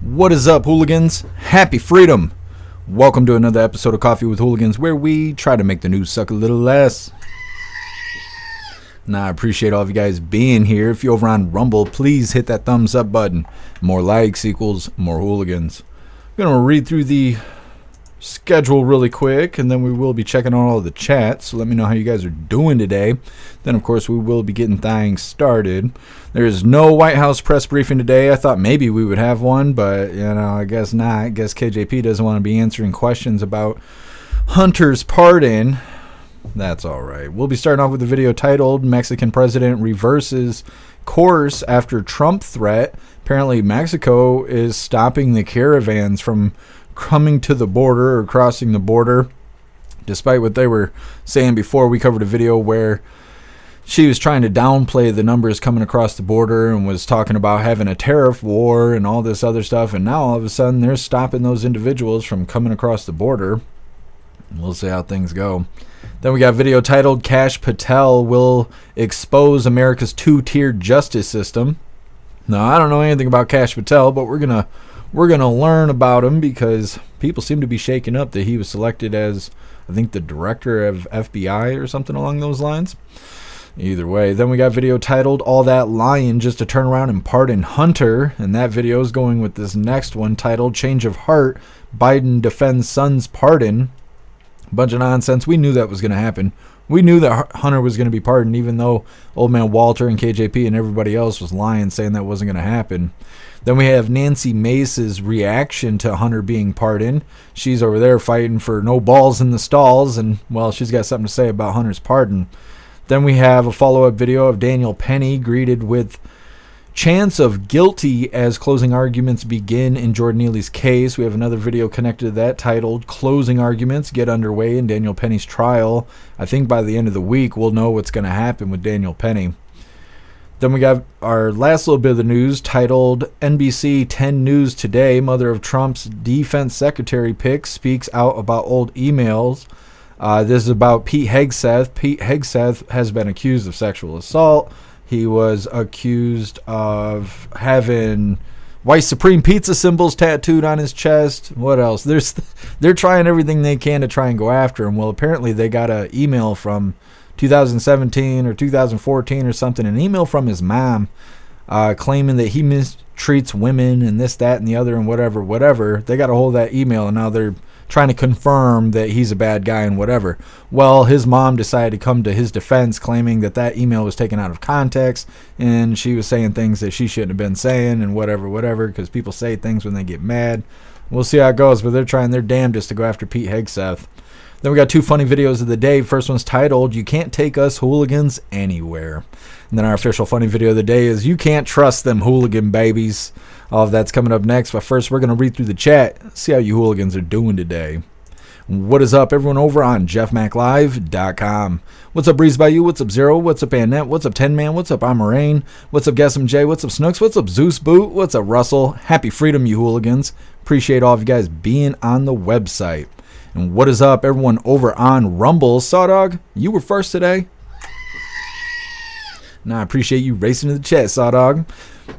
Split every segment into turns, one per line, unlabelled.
What is up, hooligans? Happy freedom! Welcome to another episode of Coffee with Hooligans, where we try to make the news suck a little less. Now, I appreciate all of you guys being here. If you're over on Rumble, please hit that thumbs up button. More likes equals more hooligans. I'm going to read through the schedule really quick, and then we will be checking on all the chats. So let me know how you guys are doing today. Then, of course, we will be getting things started. There is no White House press briefing today. I thought maybe we would have one, but, I guess not. I guess KJP doesn't want to be answering questions about Hunter's pardon. That's all right. We'll be starting off with a video titled Mexican President Reverses Course After Trump Threat. Apparently, Mexico is stopping the caravans from coming to the border or crossing the border, despite what they were saying before. We covered a video where she was trying to downplay the numbers coming across the border and was talking about having a tariff war and all this other stuff, and now all of a sudden they're stopping those individuals from coming across the border. We'll see how things go. Then we got a video titled Kash Patel Will Expose America's Two-Tiered Justice System. Now, I don't know anything about Kash Patel, but we're gonna learn about him because people seem to be shaking up that he was selected as, I think, the director of FBI or something along those lines. Either way. Then we got a video titled All That Lying Just to Turn Around and Pardon Hunter. And that video is going with this next one titled Change of Heart, Biden Defends Son's Pardon. A bunch of nonsense. We knew that was going to happen. We knew that Hunter was going to be pardoned, even though old man Walter and KJP and everybody else was lying, saying that wasn't going to happen. Then we have Nancy Mace's reaction to Hunter being pardoned. She's over there fighting for no balls in the stalls, and, well, she's got something to say about Hunter's pardon. Then we have a follow-up video of Daniel Penny greeted with chance of guilty as closing arguments begin in Jordan Neely's case. We have another video connected to that titled Closing Arguments Get Underway in Daniel Penny's Trial. I think by the end of the week we'll know what's going to happen with Daniel Penny. Then we got our last little bit of the news titled NBC 10 News Today. Mother of Trump's defense secretary pick speaks out about old emails. This is about Pete Hegseth. Pete Hegseth has been accused of sexual assault. He was accused of having white supreme pizza symbols tattooed on his chest. What else? They're trying everything they can to try and go after him. Well, apparently they got an email from 2017 or 2014 or something, an email from his mom claiming that he mistreats women and this, that, and the other and whatever. They got a hold of that email, and now they're trying to confirm that he's a bad guy and whatever. Well, his mom decided to come to his defense, claiming that that email was taken out of context and she was saying things that she shouldn't have been saying and whatever, because people say things when they get mad. We'll see how it goes, but they're trying their damnedest to go after Pete Hegseth. Then we got two funny videos of the day. First one's titled You Can't Take Us Hooligans Anywhere. And then our official funny video of the day is You Can't Trust Them Hooligan Babies. All of that's coming up next, but first we're going to read through the chat, see how you hooligans are doing today. What is up, everyone over on jeffmaclive.com? What's up, Breeze by You? What's up, Zero? What's up, Annette? What's up, 10 Man? What's up, Amarain? What's up, Guessum J? What's up, Snooks? What's up, Zeus Boot? What's up, Russell? Happy freedom, you hooligans. Appreciate all of you guys being on the website. And what is up, everyone over on Rumble? Sawdog, you were first today. Now I appreciate you racing to the chat, Sawdog.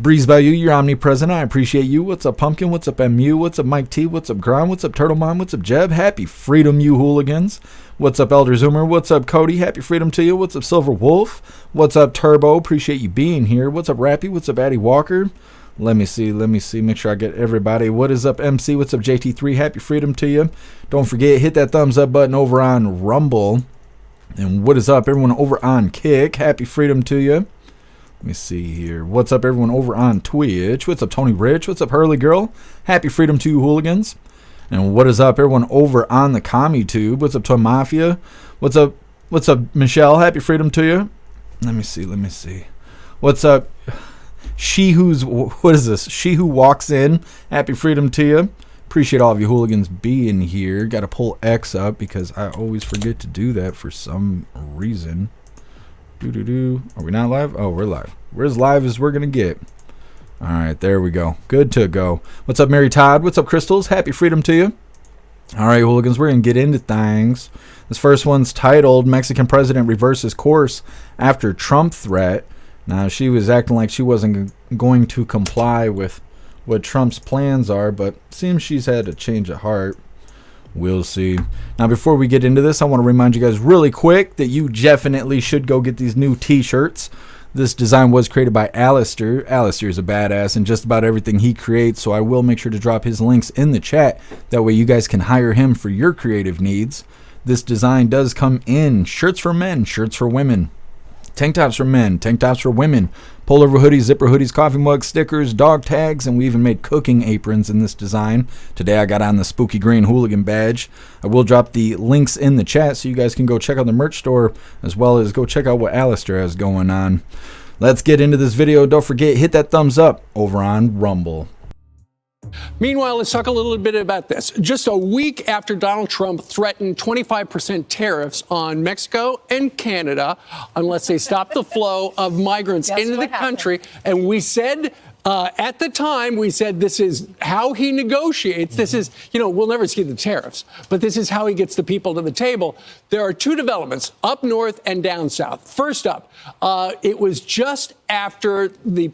Breeze by You, you're omnipresent. I appreciate you. What's up, Pumpkin? What's up, MU? What's up, Mike T? What's up, Grind? What's up, Turtle Mom? What's up, Jeb? Happy freedom, you hooligans. What's up, Elder Zoomer? What's up, Cody? Happy freedom to you. What's up, Silver Wolf? What's up, Turbo? Appreciate you being here. What's up, Rappy? What's up, Addie Walker? Let me see. Make sure I get everybody. What is up, MC? What's up, JT3? Happy freedom to you. Don't forget, hit that thumbs up button over on Rumble. And what is up, everyone over on Kick? Happy freedom to you. Let me see here. What's up, everyone over on Twitch? What's up, Tony Rich? What's up, Hurley Girl? Happy freedom to you, hooligans. And what is up, everyone over on the CommuTube? What's up, Toy Mafia? What's up, Michelle? Happy freedom to you. Let me see. What's up, She Who Walks In? Happy freedom to you. Appreciate all of you hooligans being here. Got to pull X up because I always forget to do that for some reason. Are we not live? Oh, we're live. We're as live as we're going to get. All right, there we go. Good to go. What's up, Mary Todd? What's up, Crystals? Happy freedom to you. All right, hooligans, we're going to get into things. This first one's titled Mexican President Reverses Course After Trump Threat. Now, she was acting like she wasn't going to comply with what Trump's plans are, but seems she's had a change of heart. We'll see. Now, before we get into this, I want to remind you guys really quick that you definitely should go get these new t-shirts. This design was created by Alistair. Alistair is a badass in just about everything he creates, so I will make sure to drop his links in the chat. That way you guys can hire him for your creative needs. This design does come in shirts for men, shirts for women, tank tops for men, tank tops for women, pullover hoodies, zipper hoodies, coffee mugs, stickers, dog tags, and we even made cooking aprons in this design. Today I got on the spooky green hooligan badge. I will drop the links in the chat so you guys can go check out the merch store as well as go check out what Alistair has going on. Let's get into this video. Don't forget, hit that thumbs up over on Rumble.
Meanwhile, let's talk a little bit about this. Just a week after Donald Trump threatened 25% tariffs on Mexico and Canada unless they stop the flow of migrants into the country. And we said at the time, we said this is how he negotiates. This is, we'll never see the tariffs, but this is how he gets the people to the table. There are two developments, up north and down south. First up, it was just after the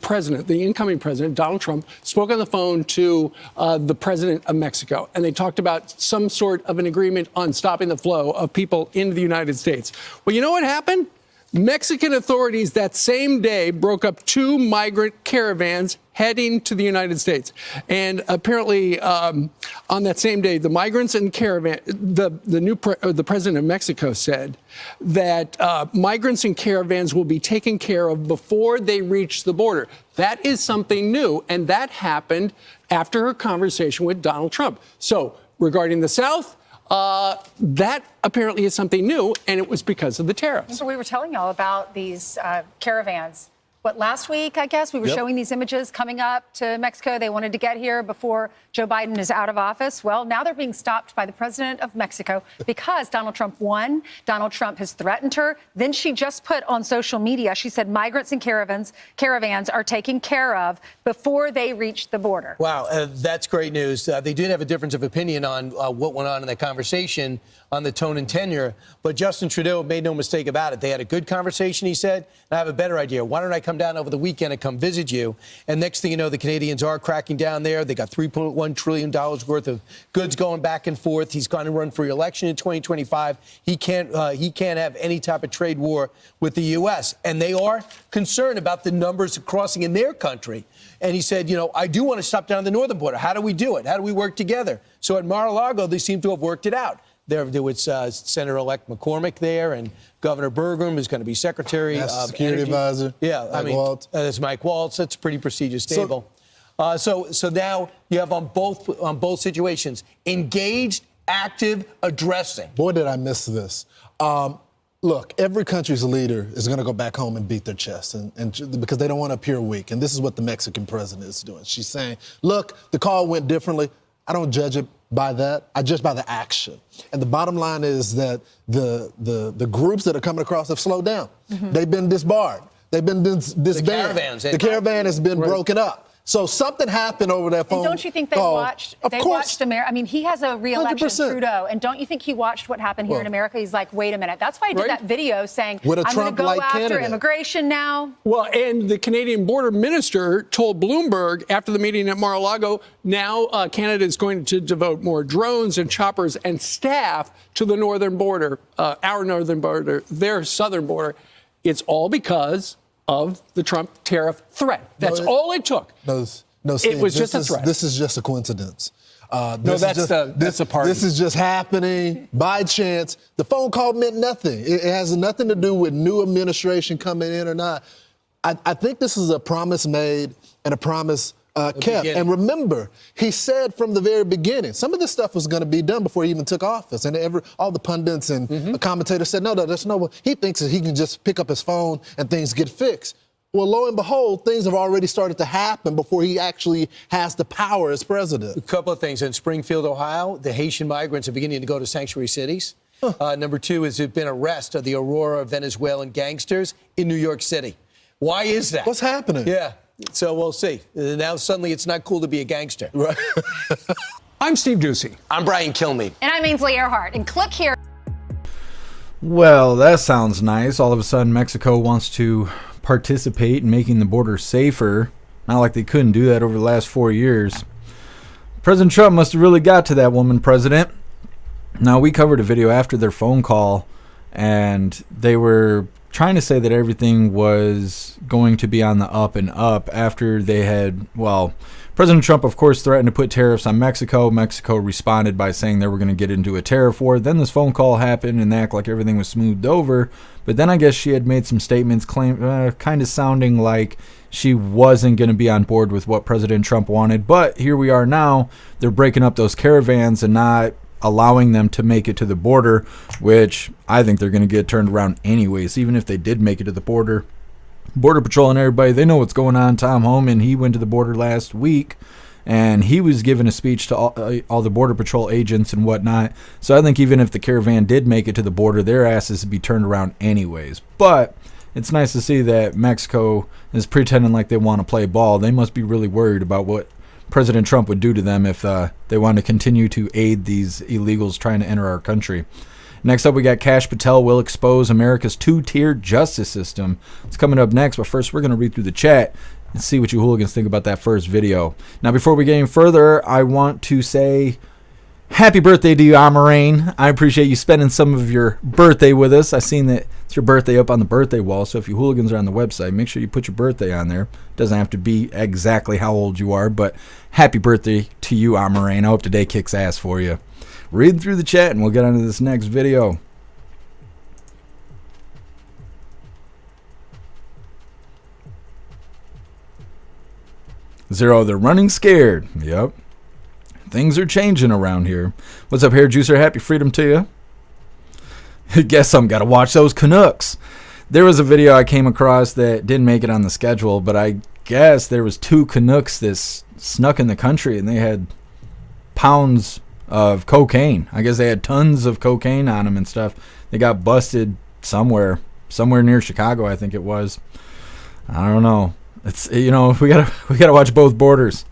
incoming president, Donald Trump, spoke on the phone to the president of Mexico, and they talked about some sort of an agreement on stopping the flow of people into the United States. Well, you know what happened? Mexican authorities that same day broke up 2 migrant caravans heading to the United States. And apparently, on that same day, the migrants and caravan, the president of Mexico said that migrants and caravans will be taken care of before they reach the border. That is something new, and that happened after her conversation with Donald Trump. So regarding the South, that apparently is something new, and it was because of the tariffs.
So we were telling y'all about these caravans. Last week, I guess, we were showing these images coming up to Mexico. They wanted to get here before Joe Biden is out of office. Well, now they're being stopped by the president of Mexico because Donald Trump won. Donald Trump has threatened her. Then she just put on social media, she said migrants and caravans are taken care of before they reach the border.
Wow, that's great news. They did have a difference of opinion on what went on in that conversation, on the tone and tenure. But Justin Trudeau made no mistake about it. They had a good conversation, he said. And I have a better idea. Why don't I come down over the weekend and come visit you? And next thing you know, the Canadians are cracking down there. They got $3.1 trillion worth of goods going back and forth. He's going to run for re-election in 2025. He can't have any type of trade war with the U.S. And they are concerned about the numbers crossing in their country. And he said, I do want to stop down the northern border. How do we do it? How do we work together? So at Mar-a-Lago, they seem to have worked it out. There was Senator-elect McCormick there, and Governor Burgum is going to be Secretary of
Security
Energy.
Advisor.
Yeah,
Mike Waltz.
That's Mike Waltz. That's a pretty prestigious table. So now you have on both situations engaged, active, addressing.
Boy, did I miss this. Look, every country's leader is going to go back home and beat their chest, and because they don't want to appear weak. And this is what the Mexican president is doing. She's saying, look, the call went differently. I don't judge it by that. I judge by the action. And the bottom line is that the groups that are coming across have slowed down. Mm-hmm. They've been disbarred. They've been disbanded. The caravan has been broken up. So something happened over that phone.
And don't you think they watched? They watched America. I mean, he has a re-election,
100%.
Trudeau, and don't you think he watched what happened here in America? He's like, wait a minute. That's why he did that video saying, I'm going to go after immigration now.
Well, and the Canadian border minister told Bloomberg after the meeting at Mar-a-Lago, now Canada is going to devote more drones and choppers and staff to the northern border, our northern border, their southern border. It's all because of the Trump tariff threat. That's all it took.
No, Steve,
it was just a threat.
This is just a coincidence.
That's a party.
This is just happening by chance. The phone call meant nothing. It has nothing to do with new administration coming in or not. I think this is a promise made and a promise kept. And remember, he said from the very beginning, some of this stuff was going to be done before he even took office. And all the pundits and commentators said, no, there's no way. He thinks that he can just pick up his phone and things get fixed. Well, lo and behold, things have already started to happen before he actually has the power as president.
A couple of things. In Springfield, Ohio, the Haitian migrants are beginning to go to sanctuary cities. Number two is there's been arrest of the Aurora Venezuelan gangsters in New York City. Why is that?
What's happening?
Yeah. So we'll see. Now suddenly it's not cool to be a gangster.
Right.
I'm Steve Doocy.
I'm Brian Kilmeade.
And I'm Ainsley Earhart. And click here.
Well, that sounds nice. All of a sudden, Mexico wants to participate in making the border safer. Not like they couldn't do that over the last 4 years. President Trump must have really got to that woman president. Now, we covered a video after their phone call, and they were trying to say that everything was going to be on the up and up after they had, well, President Trump, of course, threatened to put tariffs on Mexico. Mexico responded by saying they were going to get into a tariff war. Then this phone call happened and they act like everything was smoothed over. But then I guess she had made some statements kind of sounding like she wasn't going to be on board with what President Trump wanted. But here we are now. They're breaking up those caravans and not allowing them to make it to the border, which I think they're going to get turned around anyways, even if they did make it to the border. Border Patrol and everybody, they know what's going on. Tom Homan, he went to the border last week, and he was giving a speech to all the Border Patrol agents and whatnot. So I think even if the caravan did make it to the border, their asses would be turned around anyways. But it's nice to see that Mexico is pretending like they want to play ball. They must be really worried about what President Trump would do to them if they wanted to continue to aid these illegals trying to enter our country. Next up, we got Kash Patel will expose America's two-tier justice system. It's coming up next, but first we're going to read through the chat and see what you hooligans think about that first video. Now, before we get any further, I want to say happy birthday to you, Amarane. I appreciate you spending some of your birthday with us. I've seen that it's your birthday up on the birthday wall, so if you hooligans are on the website, make sure you put your birthday on there. It doesn't have to be exactly how old you are, but happy birthday to you, Amarane. I hope today kicks ass for you. Read through the chat and we'll get on to this next video. Zero, they're running scared. Yep. Things are changing around here. What's up, Hair Juicer? Happy freedom to you. Guess I'm got to watch those Canucks. There was a video I came across that didn't make it on the schedule, but I guess there was 2 Canucks that snuck in the country and they had pounds of cocaine. I guess they had tons of cocaine on them and stuff. They got busted somewhere near Chicago, I think it was. I don't know. It's, you know, we gotta watch both borders.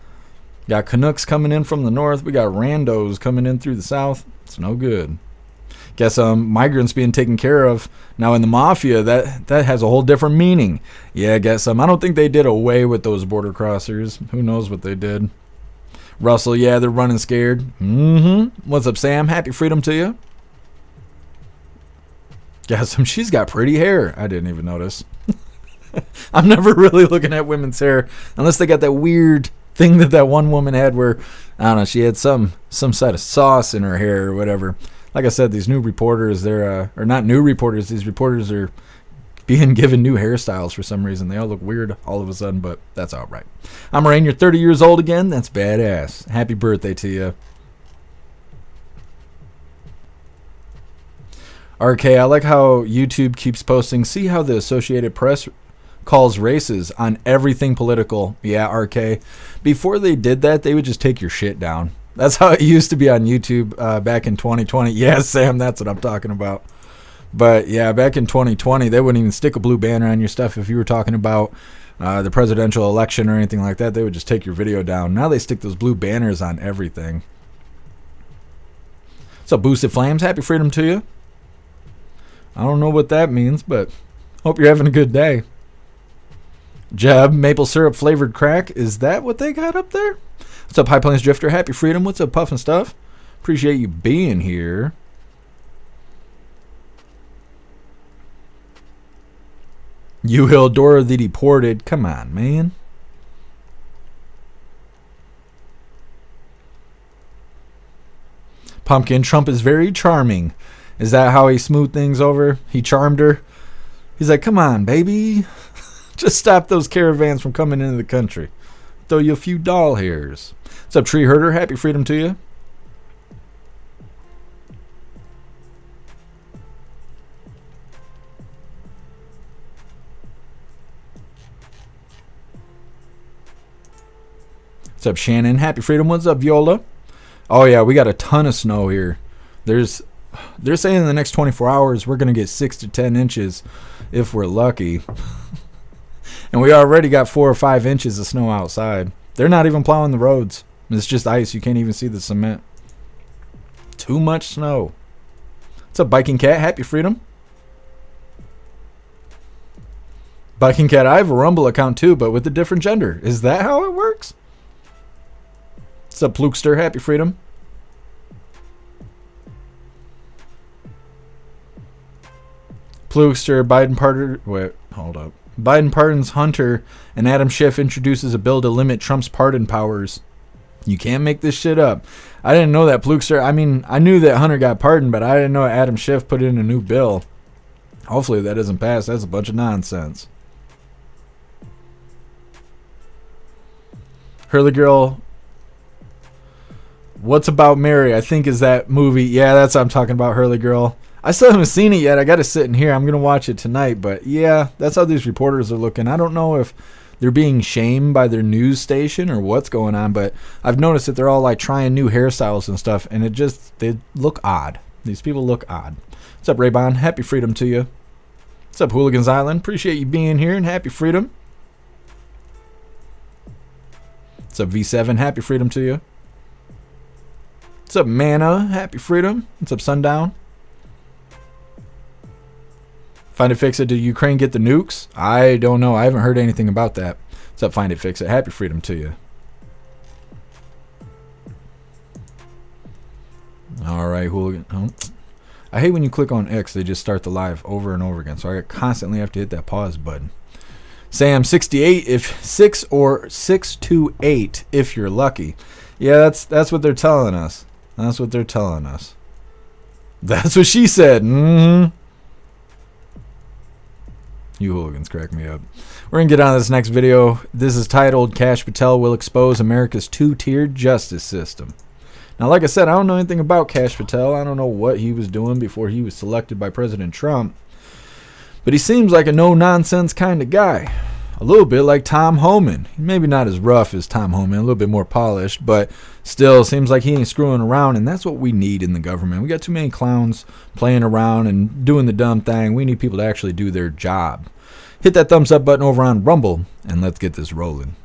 Got Canucks coming in from the north. We got randos coming in through the south. It's no good. Guess migrants being taken care of. Now in the mafia, that has a whole different meaning. Yeah, I guess I don't think they did away with those border crossers. Who knows what they did. Russell, yeah, they're running scared. What's up, Sam? Happy freedom to you. Guess she's got pretty hair. I didn't even notice. I'm never really looking at women's hair unless they got that weird thing that one woman had where, I don't know, she had some side of sauce in her hair or whatever. Like I said, these new reporters, they're or not new reporters, these reporters are being given new hairstyles for some reason. They all look weird all of a sudden, but that's all right. I'm Rain, you're 30 years old again. That's badass. Happy birthday to you. RK, I like how YouTube keeps posting. See how the Associated Press calls races on everything political. Yeah, RK. Before they did that, they would just take your shit down. That's how it used to be on YouTube back in 2020. Yeah, Sam, that's what I'm talking about. But yeah, back in 2020, they wouldn't even stick a blue banner on your stuff if you were talking about the presidential election or anything like that. They would just take your video down. Now they stick those blue banners on everything. So Boosted Flames, happy freedom to you. I don't know what that means, but hope you're having a good day. Jeb, maple syrup flavored crack. Is that what they got up there? What's up, High Plains Drifter? Happy freedom. What's up, Puff and Stuff? Appreciate you being here. You Hildora the Deported. Come on, man. Pumpkin, Trump is very charming. Is that how he smoothed things over? He charmed her? He's like, come on, baby. Just stop those caravans from coming into the country. Throw you a few doll hairs. What's up, Tree Herder? Happy freedom to you. What's up, Shannon? Happy freedom. What's up, Viola? Oh, yeah, we got a ton of snow here. They're saying in the next 24 hours we're going to get 6 to 10 inches if we're lucky. And we already got 4 or 5 inches of snow outside. They're not even plowing the roads. It's just ice. You can't even see the cement. Too much snow. What's up, Biking Cat? Happy freedom. Biking Cat, I have a Rumble account too, but with a different gender. Is that how it works? What's up, Plukester? Happy freedom. Plukester, Biden pardon. Wait, hold up. Biden pardons Hunter, and Adam Schiff introduces a bill to limit Trump's pardon powers. You can't make this shit up. I didn't know that, Plukester. I mean, I knew that Hunter got pardoned, but I didn't know Adam Schiff put in a new bill. Hopefully that doesn't pass. That's a bunch of nonsense. Hurley Girl. What's About Mary? I think is that movie. Yeah, that's what I'm talking about, Hurley Girl. I still haven't seen it yet. I got to sit in here. I'm going to watch it tonight. But yeah, that's how these reporters are looking. I don't know if they're being shamed by their news station or what's going on, but I've noticed that they're all like trying new hairstyles and stuff, and they look odd. These people look odd. What's up, Raybon? Happy freedom to you. What's up, Hooligans Island? Appreciate you being here, and happy freedom. What's up, V7? Happy freedom to you. What's up, Mana? Happy freedom. What's up, Sundown? Find It Fix It. Did Ukraine get the nukes? I don't know. I haven't heard anything about that. What's up, Find It Fix It? Happy freedom to you. All right, Hooligan. Oh. I hate when you click on X, they just start the live over and over again. So I constantly have to hit that pause button. Sam 68 if 6 or 628 if you're lucky. Yeah, that's what they're telling us. That's what they're telling us. That's what she said. Mm-hmm. You hooligans crack me up. We're going to get on to this next video. This is titled Kash Patel Will Expose America's Two-Tiered Justice System. Now, like I said, I don't know anything about Kash Patel. I don't know what he was doing before he was selected by President Trump. But he seems like a no-nonsense kind of guy. A little bit like Tom Homan. Maybe not as rough as Tom Homan, a little bit more polished, but still seems like he ain't screwing around, and that's what we need in the government. We got too many clowns playing around and doing the dumb thing. We need people to actually do their job. Hit that thumbs up button over on Rumble, and let's get this rolling.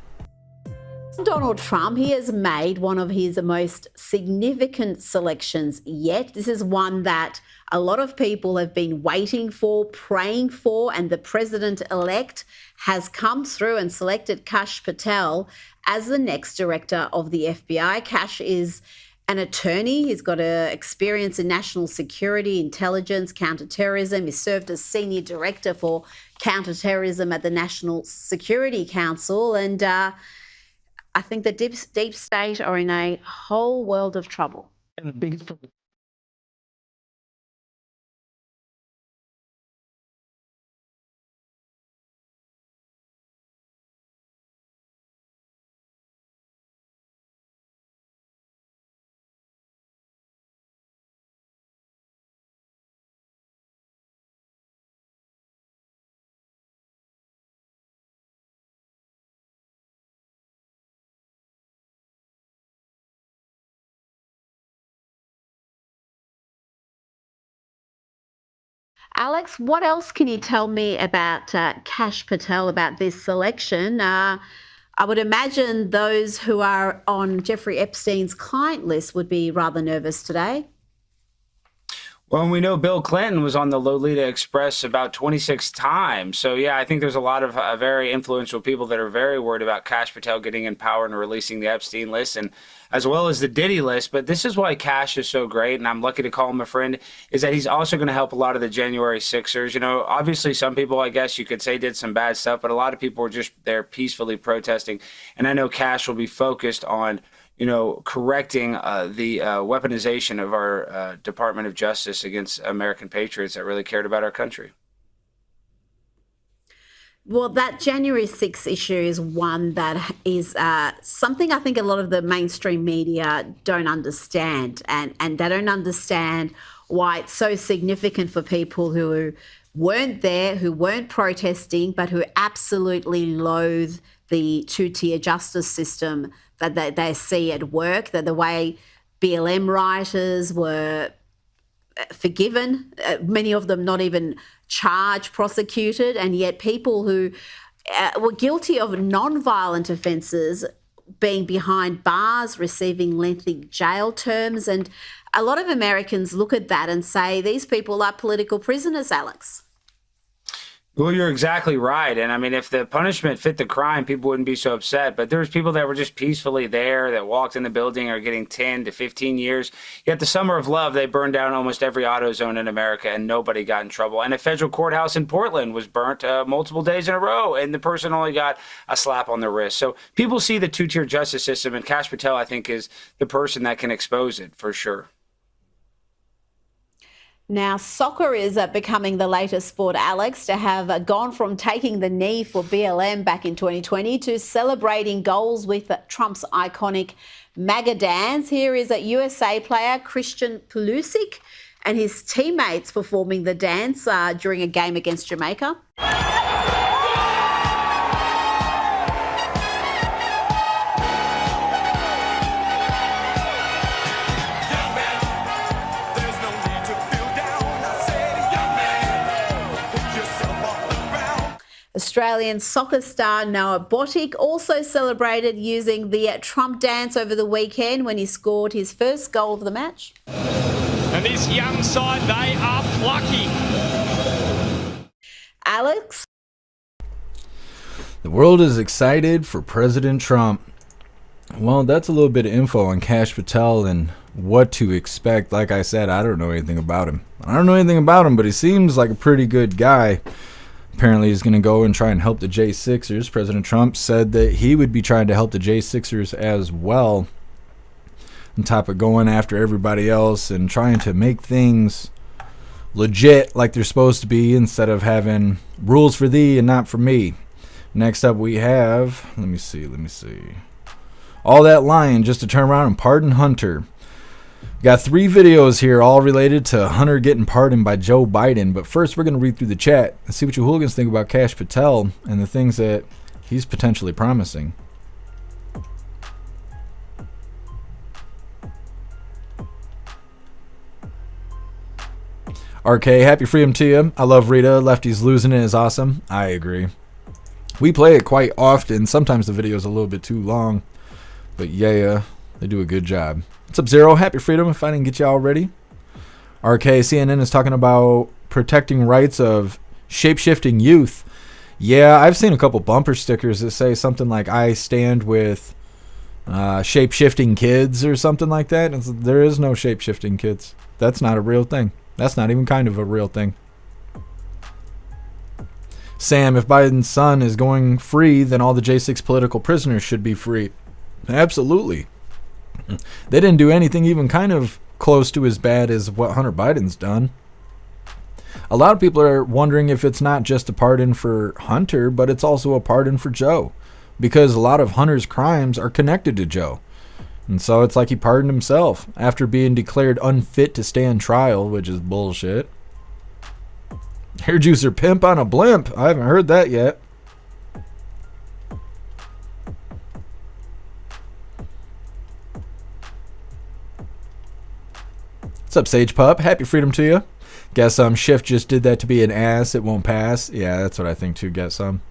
Donald Trump, he has made one of his most significant selections yet. This is one that a lot of people have been waiting for, praying for, and the president-elect has come through and selected Kash Patel as the next director of the FBI. Kash is an attorney. He's got experience in national security, intelligence, counterterrorism. He served as senior director for counterterrorism at the National Security Council, and I think the deep state are in a whole world of trouble.
And the biggest problem.
Alex, what else can you tell me about Kash Patel, about this selection? I would imagine those who are on Jeffrey Epstein's client list would be rather nervous today.
Well, we know Bill Clinton was on the Lolita Express about 26 times. So, yeah, I think there's a lot of very influential people that are very worried about Kash Patel getting in power and releasing the Epstein list, and as well as the Diddy list. But this is why Kash is so great, and I'm lucky to call him a friend, is that he's also going to help a lot of the January Sixers. You know, obviously some people, I guess you could say, did some bad stuff, but a lot of people were just there peacefully protesting. And I know Kash will be focused on, you know, correcting the weaponization of our Department of Justice against American patriots that really cared about our country.
Well, that January 6th issue is one that is something I think a lot of the mainstream media don't understand, and they don't understand why it's so significant for people who weren't there, who weren't protesting, but who absolutely loathe the two-tier justice system that they see at work, that the way BLM writers were forgiven, many of them not even charged, prosecuted, and yet people who were guilty of non-violent offences being behind bars, receiving lengthy jail terms. And a lot of Americans look at that and say, these people are political prisoners, Alex.
Well, you're exactly right. And I mean, if the punishment fit the crime, people wouldn't be so upset. But there's people that were just peacefully there that walked in the building are getting 10 to 15 years. Yet the Summer of Love, they burned down almost every auto zone in America and nobody got in trouble. And a federal courthouse in Portland was burnt multiple days in a row and the person only got a slap on the wrist. So people see the two-tier justice system, and Kash Patel, I think, is the person that can expose it for sure.
Now, soccer is becoming the latest sport, Alex, to have gone from taking the knee for BLM back in 2020 to celebrating goals with Trump's iconic MAGA dance. Here is a USA player, Christian Pulisic, and his teammates performing the dance during a game against Jamaica. Australian soccer star Noah Botic also celebrated using the Trump dance over the weekend when he scored his first goal of the match.
And this young side, they are plucky.
Alex?
The world is excited for President Trump. Well, that's a little bit of info on Kash Patel and what to expect. Like I said, I don't know anything about him. But he seems like a pretty good guy. Apparently he's going to go and try and help the J6ers. President Trump said that he would be trying to help the J6ers as well, on top of going after everybody else and trying to make things legit like they're supposed to be instead of having rules for thee and not for me. Next up we have, let me see. All that lying just to turn around and pardon Hunter. Got 3 videos here, all related to Hunter getting pardoned by Joe Biden. But first, we're going to read through the chat and see what you hooligans think about Kash Patel and the things that he's potentially promising. RK, happy freedom to you. I love Rita. Lefty's losing it is awesome. I agree. We play it quite often. Sometimes the video is a little bit too long. But yeah, they do a good job. What's up, Zero? Happy freedom if I didn't get you already. RK, CNN is talking about protecting rights of shape-shifting youth. Yeah, I've seen a couple bumper stickers that say something like, I stand with shape-shifting kids or something like that. There is no shape-shifting kids. That's not a real thing. That's not even kind of a real thing. Sam, if Biden's son is going free, then all the J6 political prisoners should be free. Absolutely. They didn't do anything even kind of close to as bad as what Hunter Biden's done. A lot of people are wondering if it's not just a pardon for Hunter, but it's also a pardon for Joe, because a lot of Hunter's crimes are connected to Joe. And so it's like he pardoned himself after being declared unfit to stand trial, which is bullshit. Hair juicer pimp on a blimp. I haven't heard that yet. What's up, Sage Pup? Happy freedom to you. Guess Shift just did that to be an ass. It won't pass. Yeah, that's what I think too. Guess some.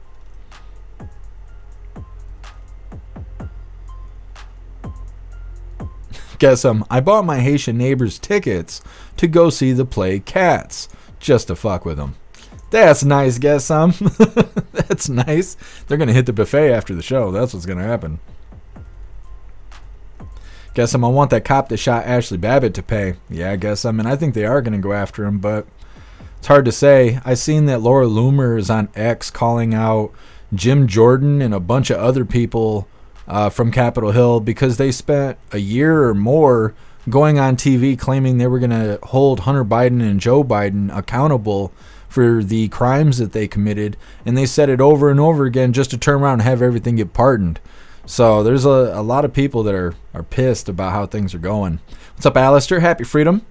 Guess I bought my Haitian neighbors tickets to go see the play Cats, just to fuck with them. That's nice. Guess some. That's nice. They're gonna hit the buffet after the show. That's what's gonna happen. Guess I want that cop that shot Ashley Babbitt to pay. Yeah, I guess I think they are going to go after him, but it's hard to say. I seen that Laura Loomer is on X calling out Jim Jordan and a bunch of other people from Capitol Hill because they spent a year or more going on TV claiming they were going to hold Hunter Biden and Joe Biden accountable for the crimes that they committed, and they said it over and over again just to turn around and have everything get pardoned. So there's a lot of people that are pissed about how things are going. What's up, Alistair? Happy freedom.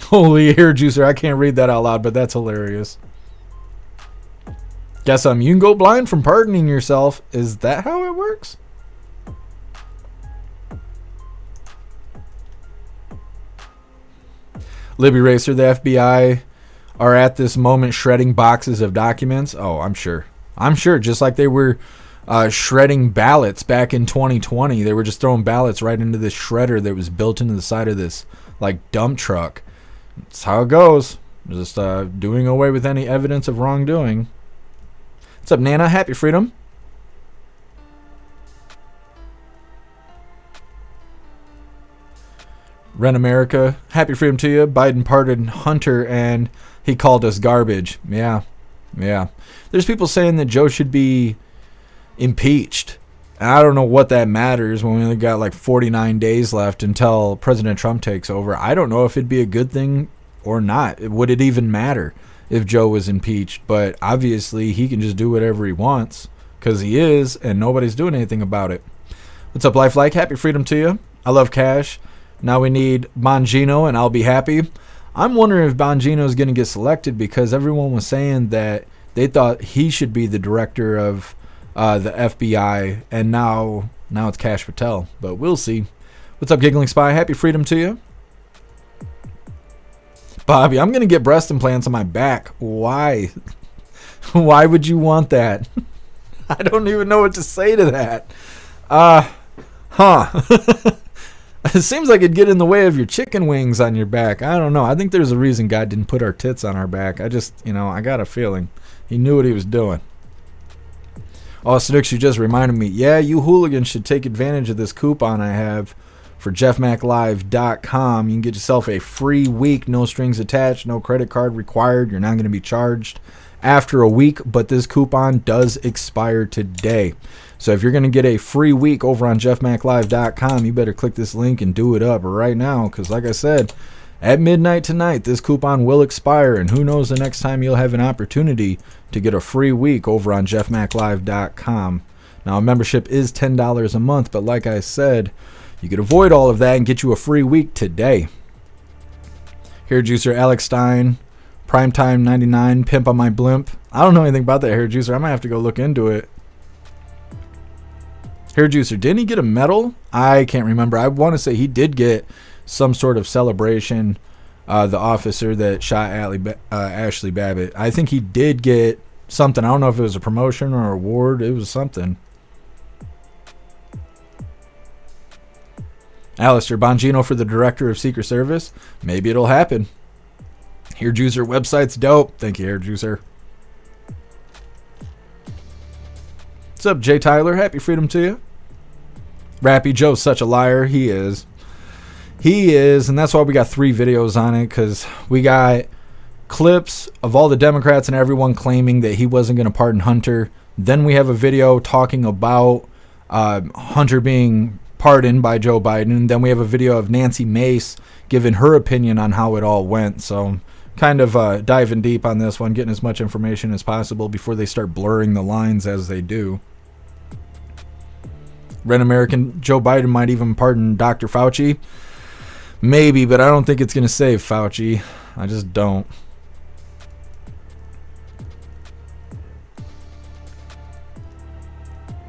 Holy hair juicer. I can't read that out loud, but that's hilarious. Guess you can go blind from pardoning yourself. Is that how it works? Libby Racer, the FBI are at this moment shredding boxes of documents. Oh, I'm sure. Just like they were shredding ballots back in 2020. They were just throwing ballots right into this shredder that was built into the side of this like dump truck. That's how it goes. Just doing away with any evidence of wrongdoing. What's up, Nana? Happy freedom. Ren America, happy freedom to you. Biden pardoned Hunter and he called us garbage. Yeah. There's people saying that Joe should be impeached. I don't know what that matters when we only got like 49 days left until President Trump takes over. I don't know if it'd be a good thing or not. Would it even matter if Joe was impeached? But obviously he can just do whatever he wants because he is, and nobody's doing anything about it. What's up, Lifelike? Happy freedom to you. I love Cash. Now we need Bongino, and I'll be happy. I'm wondering if Bongino is going to get selected because everyone was saying that they thought he should be the director of the FBI, and now it's Kash Patel. But we'll see. What's up, Giggling Spy? Happy freedom to you. Bobby, I'm going to get breast implants on my back. Why? Why would you want that? I don't even know what to say to that. It seems like it'd get in the way of your chicken wings on your back. I don't know. I think there's a reason God didn't put our tits on our back. I just, I got a feeling. He knew what he was doing. Oh, Snooks, you just reminded me. Yeah, you hooligans should take advantage of this coupon I have for jeffmaclive.com. You can get yourself a free week, no strings attached, no credit card required. You're not going to be charged after a week, but this coupon does expire today. So if you're going to get a free week over on jeffmaclive.com, you better click this link and do it up right now, because like I said, at midnight tonight, this coupon will expire, and who knows the next time you'll have an opportunity to get a free week over on jeffmaclive.com. Now, a membership is $10 a month, but like I said, you could avoid all of that and get you a free week today. Hair Juicer Alex Stein, Primetime 99, Pimp on My Blimp. I don't know anything about that Hair Juicer. I might have to go look into it. Hair Juicer, didn't he get a medal? I can't remember. I want to say he did get some sort of celebration. The officer that shot Ashley Babbitt. I think he did get something. I don't know if it was a promotion or award. It was something. Alistair, Bongino for the director of Secret Service. Maybe it'll happen. Hair Juicer website's dope. Thank you, Hair Juicer. What's up, Jay Tyler? Happy freedom to you. Rappy Joe's such a liar. He is. He is, and that's why we got 3 videos on it, because we got clips of all the Democrats and everyone claiming that he wasn't going to pardon Hunter. Then we have a video talking about Hunter being pardoned by Joe Biden. And then we have a video of Nancy Mace giving her opinion on how it all went. So kind of diving deep on this one, getting as much information as possible before they start blurring the lines as they do. Red American, Joe Biden might even pardon Dr. Fauci. Maybe, but I don't think it's going to save Fauci. I just don't.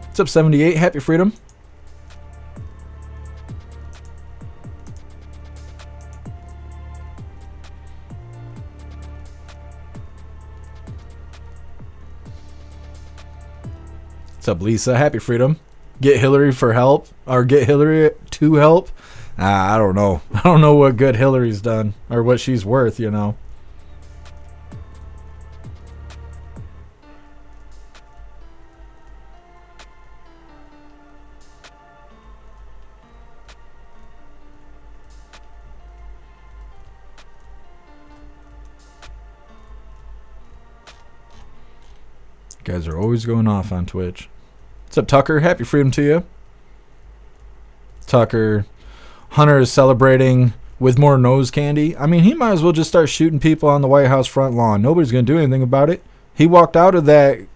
What's up, 78? Happy freedom. What's up, Lisa? Happy freedom. Get Hillary for help, or get Hillary to help. I don't know. I don't know what good Hillary's done or what she's worth, you know. You guys are always going off on Twitch. What's up, Tucker? Happy freedom to you. Tucker. Hunter is celebrating with more nose candy. I mean, he might as well just start shooting people on the White House front lawn. Nobody's going to do anything about it. He walked out of that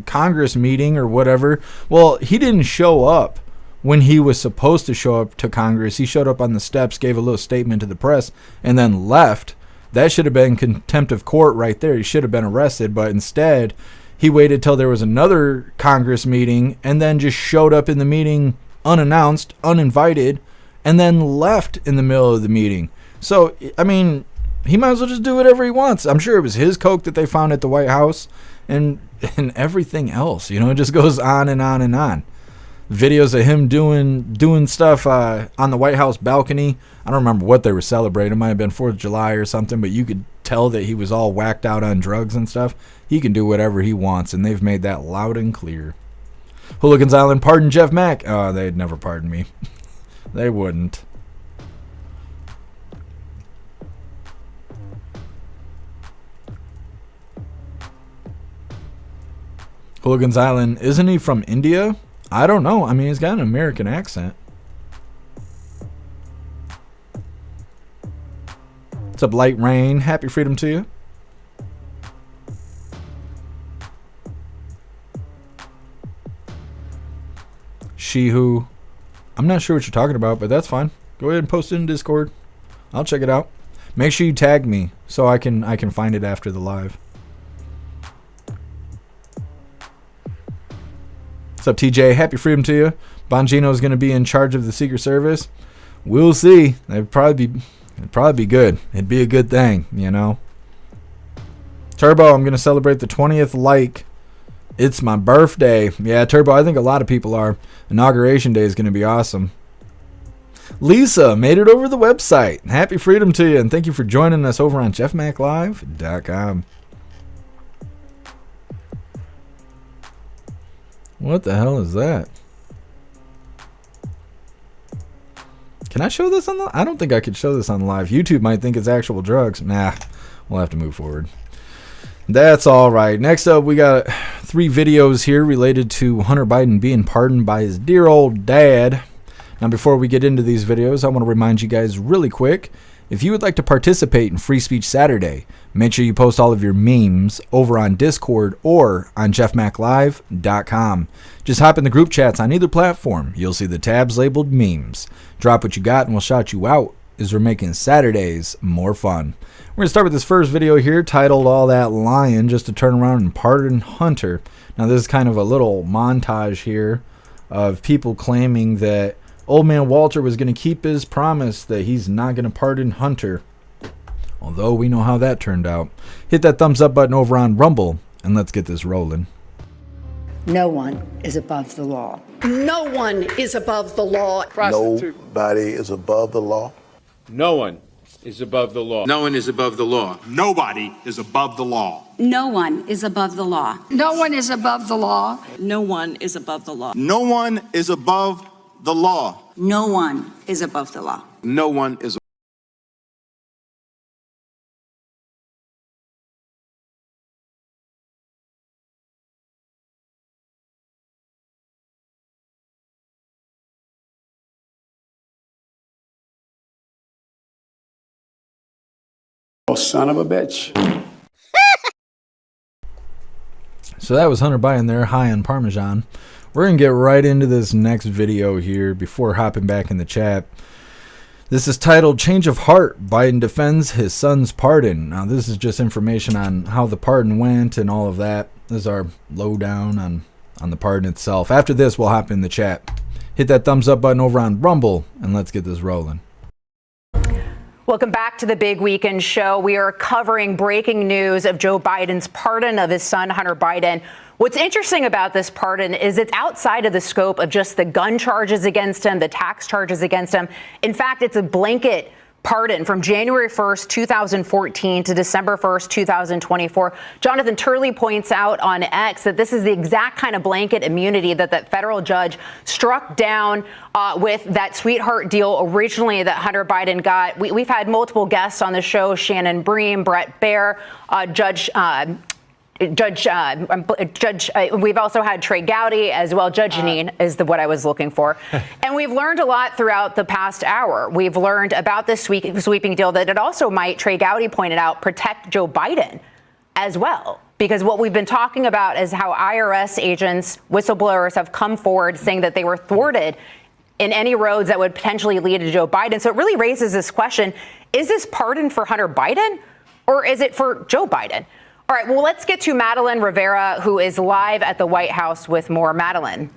Congress meeting or whatever. Well, he didn't show up when he was supposed to show up to Congress. He showed up on the steps, gave a little statement to the press, and then left. That should have been contempt of court right there. He should have been arrested, but instead, he waited till there was another Congress meeting and then just showed up in the meeting unannounced, uninvited, and then left in the middle of the meeting. So, I mean, he might as well just do whatever he wants. I'm sure it was his coke that they found at the White House and everything else. You know, it just goes on and on and on. videos of him doing stuff on the White House balcony. I don't remember what they were celebrating. It might have been 4th of July or something, but you could tell that he was all whacked out on drugs and stuff. He can do whatever he wants, and they've made that loud and clear. Hooligans Island, pardon Jeff Mack. Oh, they'd never pardon me. They wouldn't. Hooligans Island, isn't he from India? I don't know. I mean, he's got an American accent. What's up, Light Rain? Happy freedom to you. She Who. I'm not sure what you're talking about, but that's fine. Go ahead and post it in Discord. I'll check it out. Make sure you tag me so I can find it after the live. What's up, TJ? Happy freedom to you. Bongino is going to be in charge of the Secret Service. We'll see. It'd probably be good. It'd be a good thing, you know. Turbo, I'm going to celebrate the 20th like. It's my birthday. Yeah, Turbo, I think a lot of people are. Inauguration Day is going to be awesome. Lisa made it over the website. Happy freedom to you, and thank you for joining us over on jeffmaclive.com. What the hell is that? Can I show this on the... I don't think I could show this on live. YouTube might think it's actual drugs. Nah, we'll have to move forward. That's all right. Next up, we got 3 videos here related to Hunter Biden being pardoned by his dear old dad. Now, before we get into these videos, I want to remind you guys really quick, if you would like to participate in Free Speech Saturday, make sure you post all of your memes over on Discord or on jeffmaclive.com. Just hop in the group chats on either platform. You'll see the tabs labeled memes. Drop what you got and we'll shout you out, as we're making Saturdays more fun. We're going to start with this first video here titled All That Lying, just to turn around and pardon Hunter. Now, this is kind of a little montage here of people claiming that Old Man Walter was going to keep his promise that he's not going to pardon Hunter. Although we know how that turned out. Hit that thumbs up button over on Rumble and let's get this rolling.
No one is above the law.
No one is above the law.
Nobody is above the law.
No one is above the law.
No one is above the law.
Nobody is above the law.
No one is above the law.
No one is above the law.
No one is above the law.
No one is above the law.
No one is above the law.
No one is
Oh, son of a bitch.
So that was Hunter Biden there, high on Parmesan. We're going to get right into this next video here before hopping back in the chat. This is titled Change of Heart. Biden defends his son's pardon. Now, this is just information on how the pardon went and all of that. This is our lowdown on the pardon itself. After this, we'll hop in the chat. Hit that thumbs up button over on Rumble, and let's get this rolling.
Welcome back to the Big Weekend Show. We are covering breaking news of Joe Biden's pardon of his son, Hunter Biden. What's interesting about this pardon is it's outside of the scope of just the gun charges against him, the tax charges against him. In fact, it's a blanket pardon from January 1st, 2014 to December 1st, 2024. Jonathan Turley points out on X that this is the exact kind of blanket immunity that federal judge struck down with that sweetheart deal originally that Hunter Biden got. We've had multiple guests on the show, Shannon Bream, Brett Baer, we've also had Trey Gowdy as well. Judge Janine is what I was looking for. And we've learned a lot throughout the past hour. We've learned about this sweeping deal that it also might, Trey Gowdy pointed out, protect Joe Biden as well. Because what we've been talking about is how IRS agents, whistleblowers have come forward saying that they were thwarted in any roads that would potentially lead to Joe Biden. So it really raises this question, is this pardon for Hunter Biden or is it for Joe Biden? All right, well, let's get to Madeline Rivera, who is live at the White House with more. Madeline.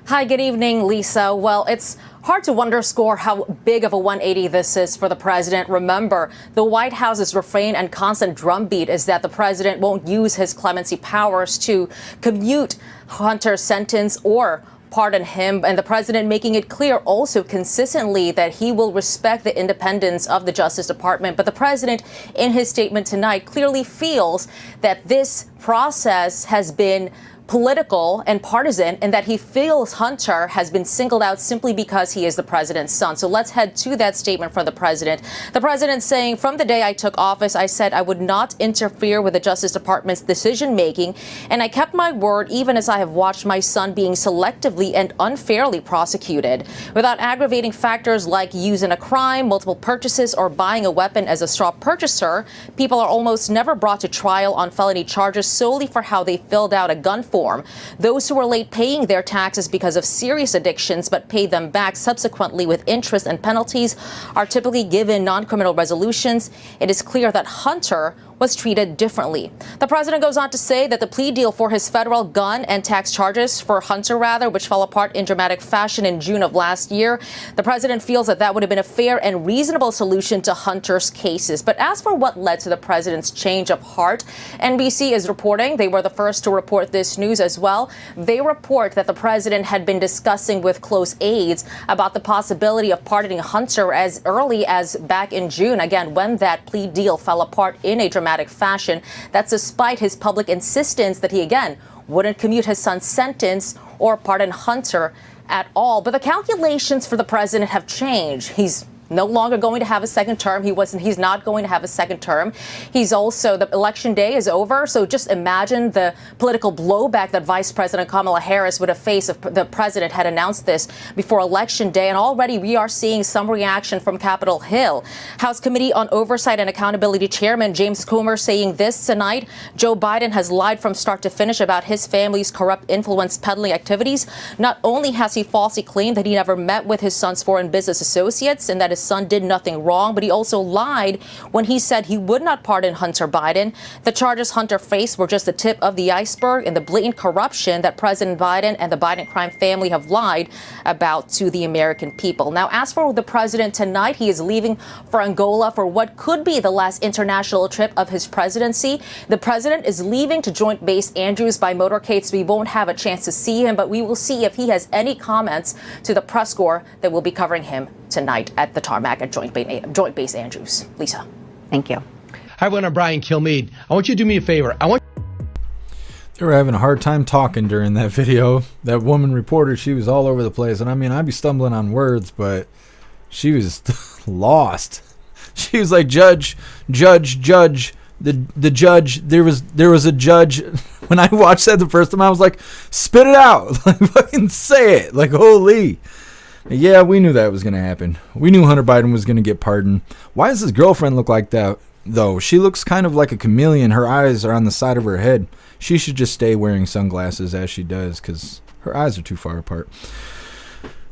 Hi, good evening, Lisa. Well, it's hard to underscore how big of a 180 this is for the president. Remember, the White House's refrain and constant drumbeat is that the president won't use his clemency powers to commute Hunter's sentence or pardon him, and the president making it clear also consistently that he will respect the independence of the Justice Department. But the president, in his statement tonight, clearly feels that this process has been political and partisan, and that he feels Hunter has been singled out simply because he is the president's son. So let's head to that statement from the president. The president saying, "From the day I took office, I said I would not interfere with the Justice Department's decision making, and I kept my word even as I have watched my son being selectively and unfairly prosecuted. Without aggravating factors like use in a crime, multiple purchases, or buying a weapon as a straw purchaser, people are almost never brought to trial on felony charges solely for how they filled out a gun form. Those who were late paying their taxes because of serious addictions but paid them back subsequently with interest and penalties are typically given non-criminal resolutions. It is clear that Hunter was treated differently." The president goes on to say that the plea deal for his federal gun and tax charges for Hunter, which fell apart in dramatic fashion in June of last year, the president feels that that would have been a fair and reasonable solution to Hunter's cases. But as for what led to the president's change of heart, NBC is reporting, they were the first to report this news as well. They report that the president had been discussing with close aides about the possibility of pardoning Hunter as early as back in June, again, when that plea deal fell apart in a dramatic fashion. That's despite his public insistence that he, again, wouldn't commute his son's sentence or pardon Hunter at all. But the calculations for the president have changed. He's no longer going to have a second term. He's not going to have a second term. He's also, the election day is over. So just imagine the political blowback that Vice President Kamala Harris would have faced if the president had announced this before election day. And already we are seeing some reaction from Capitol Hill. House Committee on Oversight and Accountability Chairman James Comer saying this tonight: Joe Biden has lied from start to finish about his family's corrupt influence peddling activities. Not only has he falsely claimed that he never met with his son's foreign business associates and that his son did nothing wrong, but he also lied when he said he would not pardon Hunter Biden. The charges Hunter faced were just the tip of the iceberg in the blatant corruption that President Biden and the Biden crime family have lied about to the American people. Now, as for the president tonight, he is leaving for Angola for what could be the last international trip of his presidency. The president is leaving to Joint Base Andrews by motorcade, so we won't have a chance to see him, but we will see if he has any comments to the press corps that will be covering him tonight at the tarmac at Joint Base Andrews. Lisa.
Thank you.
Hi, everyone. I'm Brian Kilmeade. I want you to do me a favor.
They were having a hard time talking during that video. That woman reporter, she was all over the place. And I mean, I'd be stumbling on words, but she was lost. She was like, judge. The judge, there was a judge. When I watched that the first time, I was like, spit it out. Like, fucking say it. Like, holy. Yeah, we knew that was going to happen. We knew Hunter Biden was going to get pardoned. Why does his girlfriend look like that, though? She looks kind of like a chameleon. Her eyes are on the side of her head. She should just stay wearing sunglasses as she does, because her eyes are too far apart.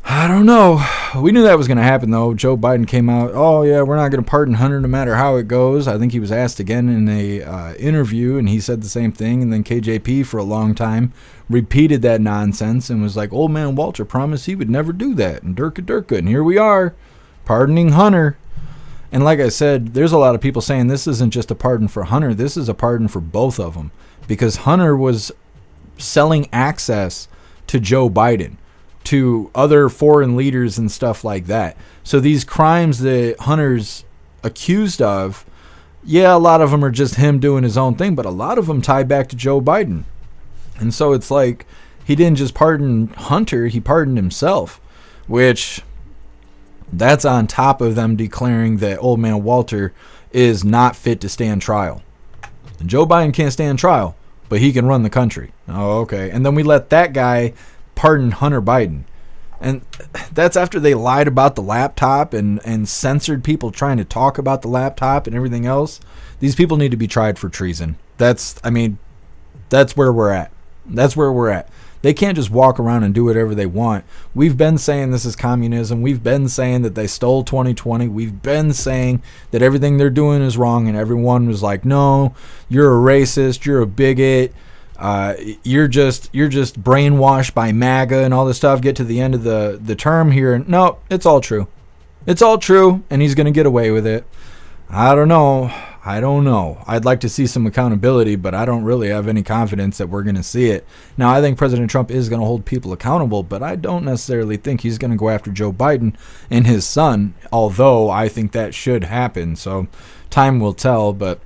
I don't know. We knew that was going to happen, though. Joe Biden came out, oh, yeah, we're not going to pardon Hunter no matter how it goes. I think he was asked again in a interview, and he said the same thing. And then KJP, for a long time, repeated that nonsense and was like, old man Walter promised he would never do that. And Durka. And here we are, pardoning Hunter. And like I said, there's a lot of people saying this isn't just a pardon for Hunter. This is a pardon for both of them. Because Hunter was selling access to Joe Biden, to other foreign leaders and stuff like that. So these crimes that Hunter's accused of, yeah, a lot of them are just him doing his own thing, but a lot of them tie back to Joe Biden. And so it's like he didn't just pardon Hunter, he pardoned himself, which that's on top of them declaring that old man Walter is not fit to stand trial. And Joe Biden can't stand trial, but he can run the country. Oh, okay. And then we let that guy pardon Hunter Biden. And that's after they lied about the laptop and censored people trying to talk about the laptop and everything else. These people need to be tried for treason. That's where we're at. That's where we're at. They can't just walk around and do whatever they want. We've been saying this is communism. We've been saying that they stole 2020. We've been saying that everything they're doing is wrong, and everyone was like, no, you're a racist, you're a bigot, you're just brainwashed by MAGA and all this stuff. Get to the end of the term here, and no, it's all true. It's all true, and he's going to get away with it. I don't know. I don't know. I'd like to see some accountability, but I don't really have any confidence that we're going to see it. Now, I think President Trump is going to hold people accountable, but I don't necessarily think he's going to go after Joe Biden and his son, although I think that should happen. So time will tell, but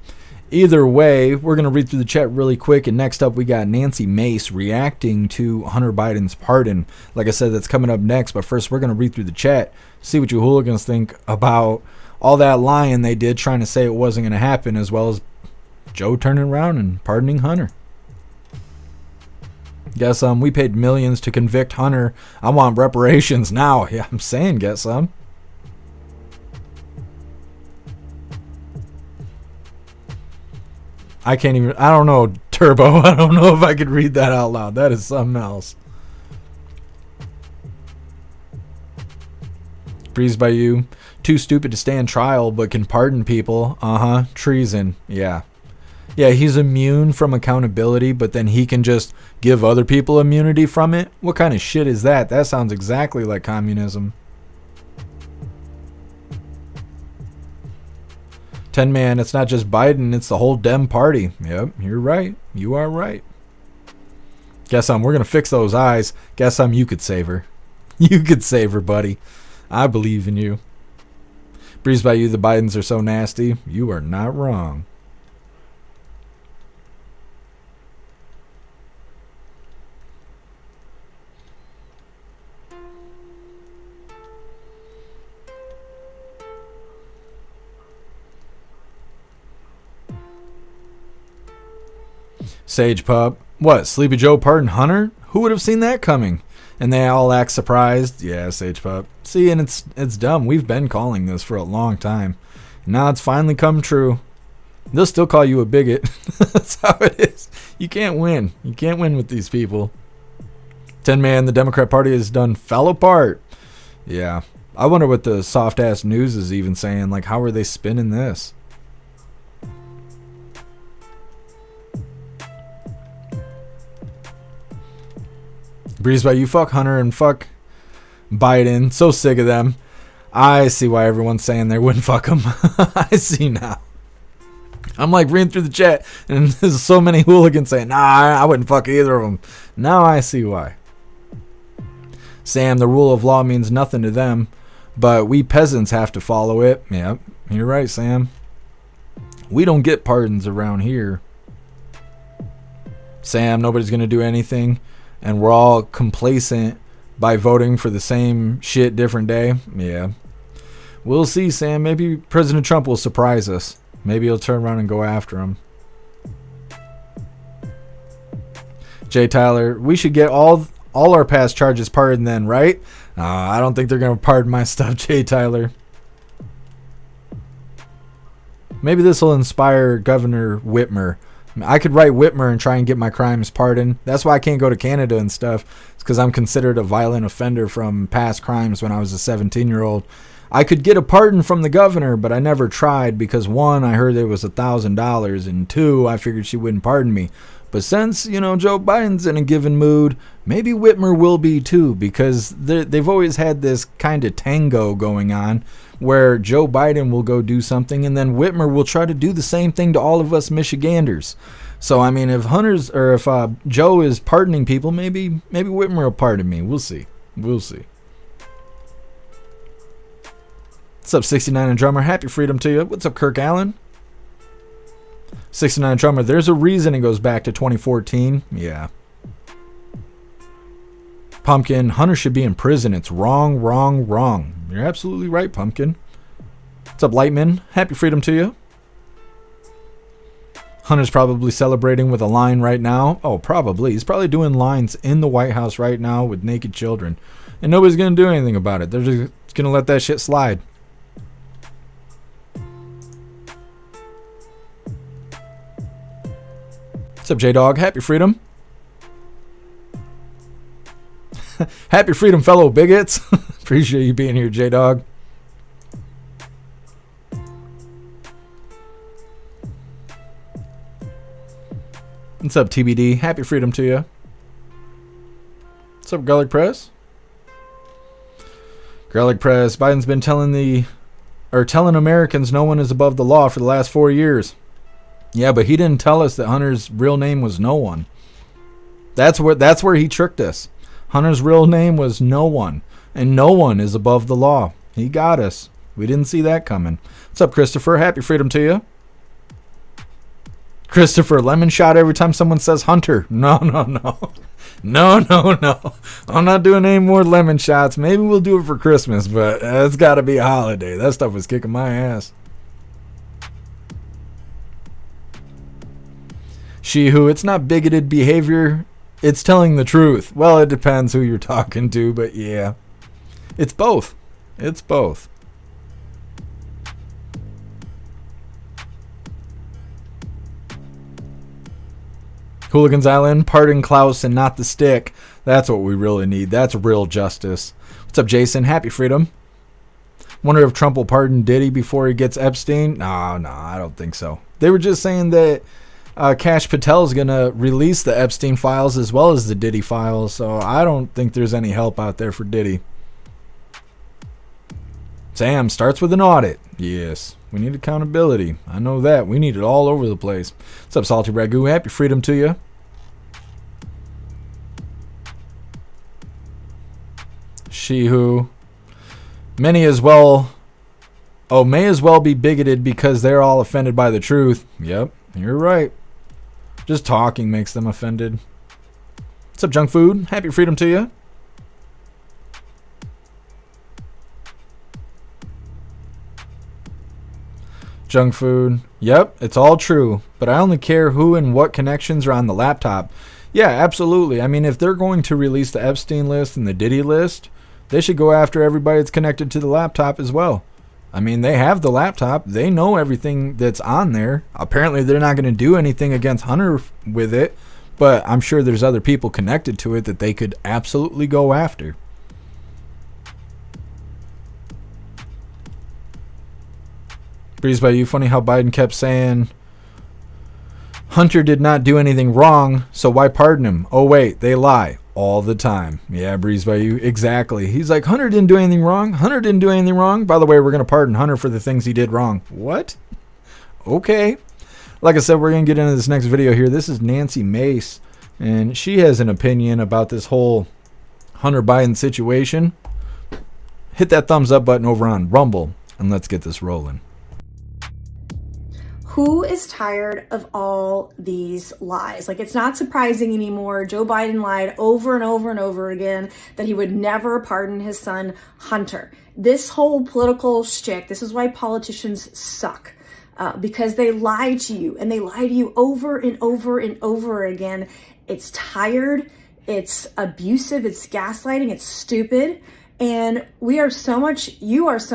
either way, we're going to read through the chat really quick. And next up, we got Nancy Mace reacting to Hunter Biden's pardon. Like I said, that's coming up next. But first, we're going to read through the chat, see what you hooligans think about all that lying they did trying to say it wasn't going to happen, as well as Joe turning around and pardoning Hunter. Guess we paid millions to convict Hunter. I want reparations now. Yeah, I'm saying get some. I don't know, Turbo. I don't know if I could read that out loud. That is something else. Breeze by you. Too stupid to stand trial, but can pardon people. Treason. Yeah. Yeah, he's immune from accountability, but then he can just give other people immunity from it? What kind of shit is that? That sounds exactly like communism. 10 man, it's not just Biden, it's the whole Dem party. Yep, you're right. You are right. Guess we're going to fix those eyes. Guess you could save her. You could save her, buddy. I believe in you. Breeze by you, the Bidens are so nasty. You are not wrong. Sage Pup. What, Sleepy Joe pardoned Hunter? Who would have seen that coming? And they all act surprised. Yeah, Sage Pup. See, and it's dumb. We've been calling this for a long time. Now it's finally come true. They'll still call you a bigot. That's how it is. You can't win. You can't win with these people. 10 man, the Democrat Party has fell apart. Yeah. I wonder what the soft-ass news is even saying. Like, how are they spinning this? Breeze by you, fuck Hunter and fuck Biden. So sick of them. I see why everyone's saying they wouldn't fuck him. I see now. I'm like reading through the chat and there's so many hooligans saying, nah, I wouldn't fuck either of them. Now I see why. Sam, the rule of law means nothing to them, but we peasants have to follow it. Yep, you're right, Sam. We don't get pardons around here. Sam, nobody's going to do anything. And we're all complacent by voting for the same shit different day. Yeah. We'll see, Sam. Maybe President Trump will surprise us. Maybe he'll turn around and go after him. Jay Tyler, we should get all our past charges pardoned then, right? I don't think they're going to pardon my stuff, Jay Tyler. Maybe this will inspire Governor Whitmer. I could write Whitmer and try and get my crimes pardoned. That's why I can't go to Canada and stuff. It's because I'm considered a violent offender from past crimes when I was a 17-year-old. I could get a pardon from the governor, but I never tried because, one, I heard it was $1,000, and two, I figured she wouldn't pardon me. But since, Joe Biden's in a given mood, maybe Whitmer will be too, because they've always had this kind of tango going on where Joe Biden will go do something and then Whitmer will try to do the same thing to all of us Michiganders. So, I mean, if Joe is pardoning people, maybe Whitmer will pardon me. We'll see. We'll see. What's up, 69 and Drummer? Happy freedom to you. What's up, Kirk Allen? 69 Drummer, there's a reason it goes back to 2014. Yeah. Pumpkin, Hunter should be in prison. It's wrong, wrong, wrong. You're absolutely right, Pumpkin. What's up, Lightman? Happy freedom to you. Hunter's probably celebrating with a line right now. Oh, probably. He's probably doing lines in the White House right now with naked children. And nobody's going to do anything about it. They're just going to let that shit slide. What's up, J-Dog? Happy freedom. Happy freedom, fellow bigots. Appreciate you being here, J-Dog. What's up, TBD? Happy freedom to you. What's up, Garlic Press? Garlic Press. Biden's been telling the or telling Americans no one is above the law for the last 4 years. Yeah, but he didn't tell us that Hunter's real name was no one. That's where he tricked us. Hunter's real name was no one, and no one is above the law. He got us. We didn't see that coming. What's up, Christopher? Happy freedom to you. Christopher, lemon shot every time someone says Hunter. No. No. I'm not doing any more lemon shots. Maybe we'll do it for Christmas, but it's got to be a holiday. That stuff was kicking my ass. It's not bigoted behavior. It's telling the truth. Well, it depends who you're talking to, but yeah. It's both. It's both. Hooligans Island, pardon Klaus and not the stick. That's what we really need. That's real justice. What's up, Jason? Happy freedom. Wonder if Trump will pardon Diddy before he gets Epstein? No, I don't think so. They were just saying that Kash Patel is going to release the Epstein files as well as the Diddy files, so I don't think there's any help out there for Diddy. Sam, starts with an audit. Yes, we need accountability. I know that. We need it all over the place. What's up, Salty Ragu? Happy freedom to you. May as well be bigoted because they're all offended by the truth. Yep, you're right. Just talking makes them offended. What's up, Junk Food? Happy freedom to you. Junk Food. Yep, it's all true. But I only care who and what connections are on the laptop. Yeah, absolutely. I mean, if they're going to release the Epstein list and the Diddy list, they should go after everybody that's connected to the laptop as well. I mean, they have the laptop. They know everything that's on there. Apparently, they're not going to do anything against Hunter with it, but I'm sure there's other people connected to it that they could absolutely go after. Breeze by you. Funny how Biden kept saying Hunter did not do anything wrong, so why pardon him? Oh, wait, they lie all the time. Yeah, Breeze by you. Exactly. He's like, Hunter didn't do anything wrong. Hunter didn't do anything wrong. By the way, we're going to pardon Hunter for the things he did wrong. What? Okay. Like I said, we're going to get into this next video here. This is Nancy Mace, and she has an opinion about this whole Hunter Biden situation. Hit that thumbs up button over on Rumble, and let's get this rolling.
Who is tired of all these lies? Like, it's not surprising anymore. Joe Biden lied over and over and over again that he would never pardon his son, Hunter. This whole political shtick, this is why politicians suck. Because they lie to you, and they lie to you over and over and over again. It's tired, it's abusive, it's gaslighting, it's stupid. And you are so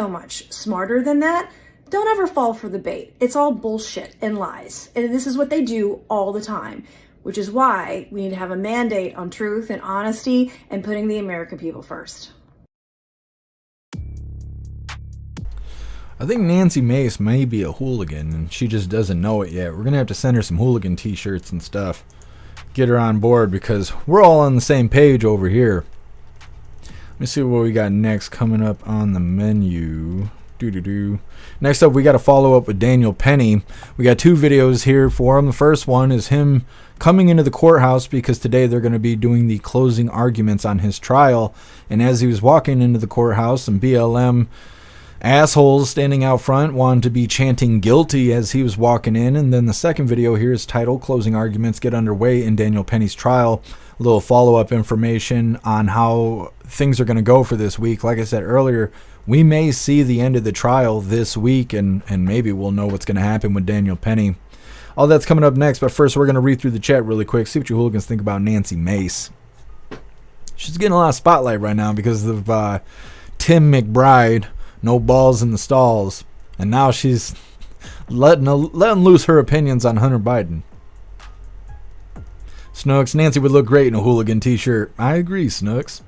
much smarter than that. Don't ever fall for the bait. It's all bullshit and lies. And this is what they do all the time, which is why we need to have a mandate on truth and honesty and putting the American people first.
I think Nancy Mace may be a hooligan, and she just doesn't know it yet. We're going to have to send her some hooligan t-shirts and stuff. Get her on board because we're all on the same page over here. Let me see what we got next coming up on the menu. Next up, we got to follow up with Daniel Penny. We got two videos here for him. The first one is him coming into the courthouse because today they're going to be doing the closing arguments on his trial. And as he was walking into the courthouse, some BLM assholes standing out front wanted to be chanting guilty as he was walking in. And then the second video here is titled Closing Arguments Get Underway in Daniel Penny's Trial. A little follow-up information on how things are going to go for this week. Like I said earlier, we may see the end of the trial this week, and maybe we'll know what's going to happen with Daniel Penny. All that's coming up next, but first we're going to read through the chat really quick, see what you hooligans think about Nancy Mace. She's getting a lot of spotlight right now because of Tim McBride, no balls in the stalls, and now she's letting loose her opinions on Hunter Biden. Snooks, Nancy would look great in a hooligan t-shirt. I agree, Snooks.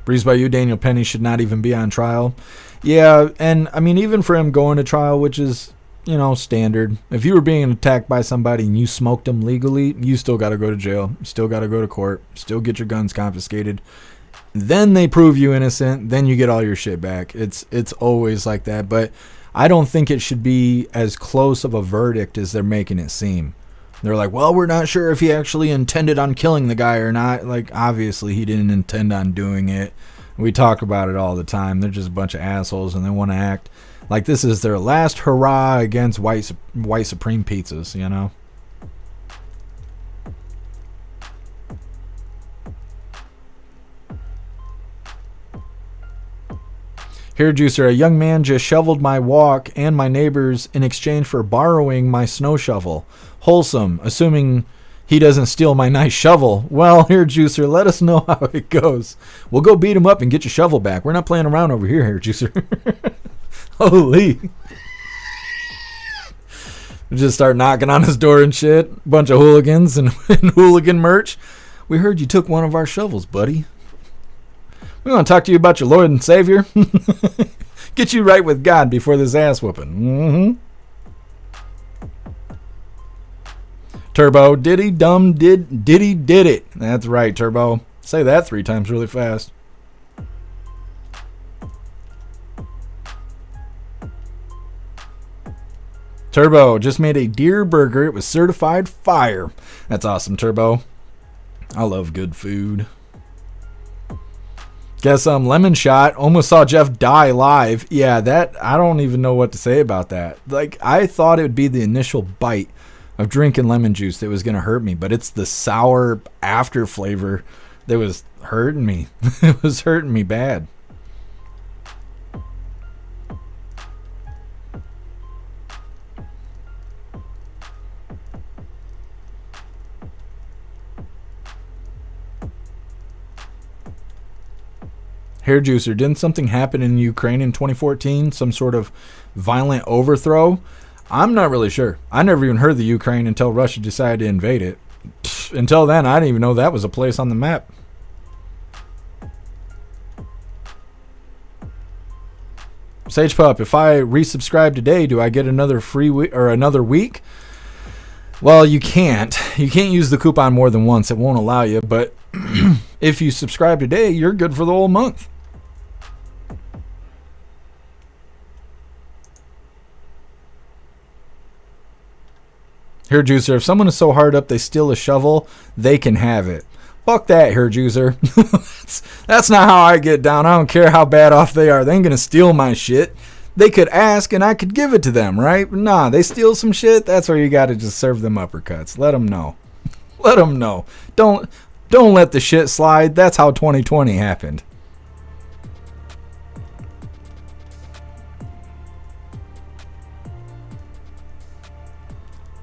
Breeze by you, Daniel Penny should not even be on trial. Yeah, and I mean, even for him going to trial, which is, standard. If you were being attacked by somebody and you smoked them legally, you still got to go to jail. You still got to go to court. Still get your guns confiscated. then they prove you innocent, then you get all your shit back. It's always like that, but I don't think it should be as close of a verdict as they're making it seem. They're like, well, we're not sure if he actually intended on killing the guy or not. Like, obviously he didn't intend on doing it. We talk about it all the time. They're just a bunch of assholes, and they want to act like this is their last hurrah against white supreme pizzas, you know? Hair juicer, a young man just shoveled my walk and my neighbor's in exchange for borrowing my snow shovel. Wholesome, assuming he doesn't steal my nice shovel. Well, hair juicer, let us know how it goes. We'll go beat him up and get your shovel back. We're not playing around over here, hair juicer. Holy. We just start knocking on his door and shit. Bunch of hooligans and hooligan merch. We heard you took one of our shovels, buddy. We want to talk to you about your Lord and Savior. Get you right with God before this ass whooping. Turbo, did he did it. That's right, Turbo. Say that 3 times really fast. Turbo just made a deer burger. It was certified fire. That's awesome, Turbo. I love good food. Guess lemon shot. Almost saw Jeff die live. Yeah, that I don't even know what to say about that. Like, I thought it would be the initial bite of drinking lemon juice that was going to hurt me, but it's the sour after flavor that was hurting me. It was hurting me bad. Hair juicer, didn't something happen in Ukraine in 2014? Some sort of violent overthrow? I'm not really sure. I never even heard of the Ukraine until Russia decided to invade it. Until then, I didn't even know that was a place on the map. Sage Pup, if I resubscribe today, do I get another free week or another week? Well, you can't. You can't use the coupon more than once. It won't allow you. But if you subscribe today, you're good for the whole month. Hair juicer, if someone is so hard up they steal a shovel, they can have it. Fuck that, hair juicer. That's not how I get down. I don't care how bad off they are. They ain't gonna steal my shit. They could ask and I could give it to them, right? Nah, they steal some shit. That's where you gotta just serve them uppercuts. Let them know. Let them know. Don't let the shit slide. That's how 2020 happened.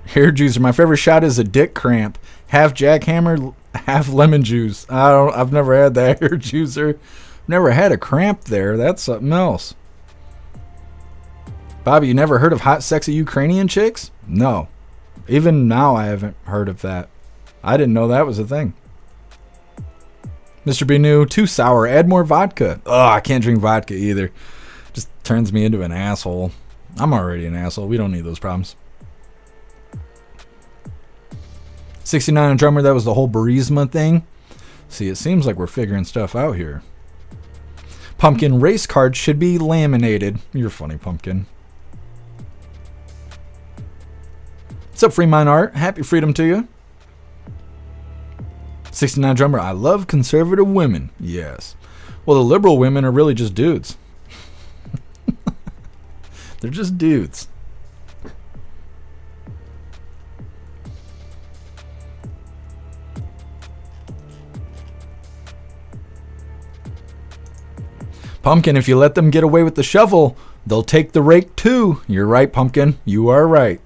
Hair juicer, my favorite shot is a dick cramp. Half jackhammer, half lemon juice. I've never had that, hair juicer. Never had a cramp there. That's something else. Bobby, you never heard of hot, sexy Ukrainian chicks? No. Even now, I haven't heard of that. I didn't know that was a thing. Mr. Benu, too sour. Add more vodka. Oh, I can't drink vodka either. Just turns me into an asshole. I'm already an asshole. We don't need those problems. 69 on drummer, that was the whole Burisma thing. See, it seems like we're figuring stuff out here. Pumpkin, race cards should be laminated. You're funny, Pumpkin. What's up, Free Mind Art? Happy freedom to you. 69 drummer, I love conservative women. Yes. Well, the liberal women are really just dudes. They're just dudes. Pumpkin, if you let them get away with the shovel, they'll take the rake too. You're right, Pumpkin. You are right.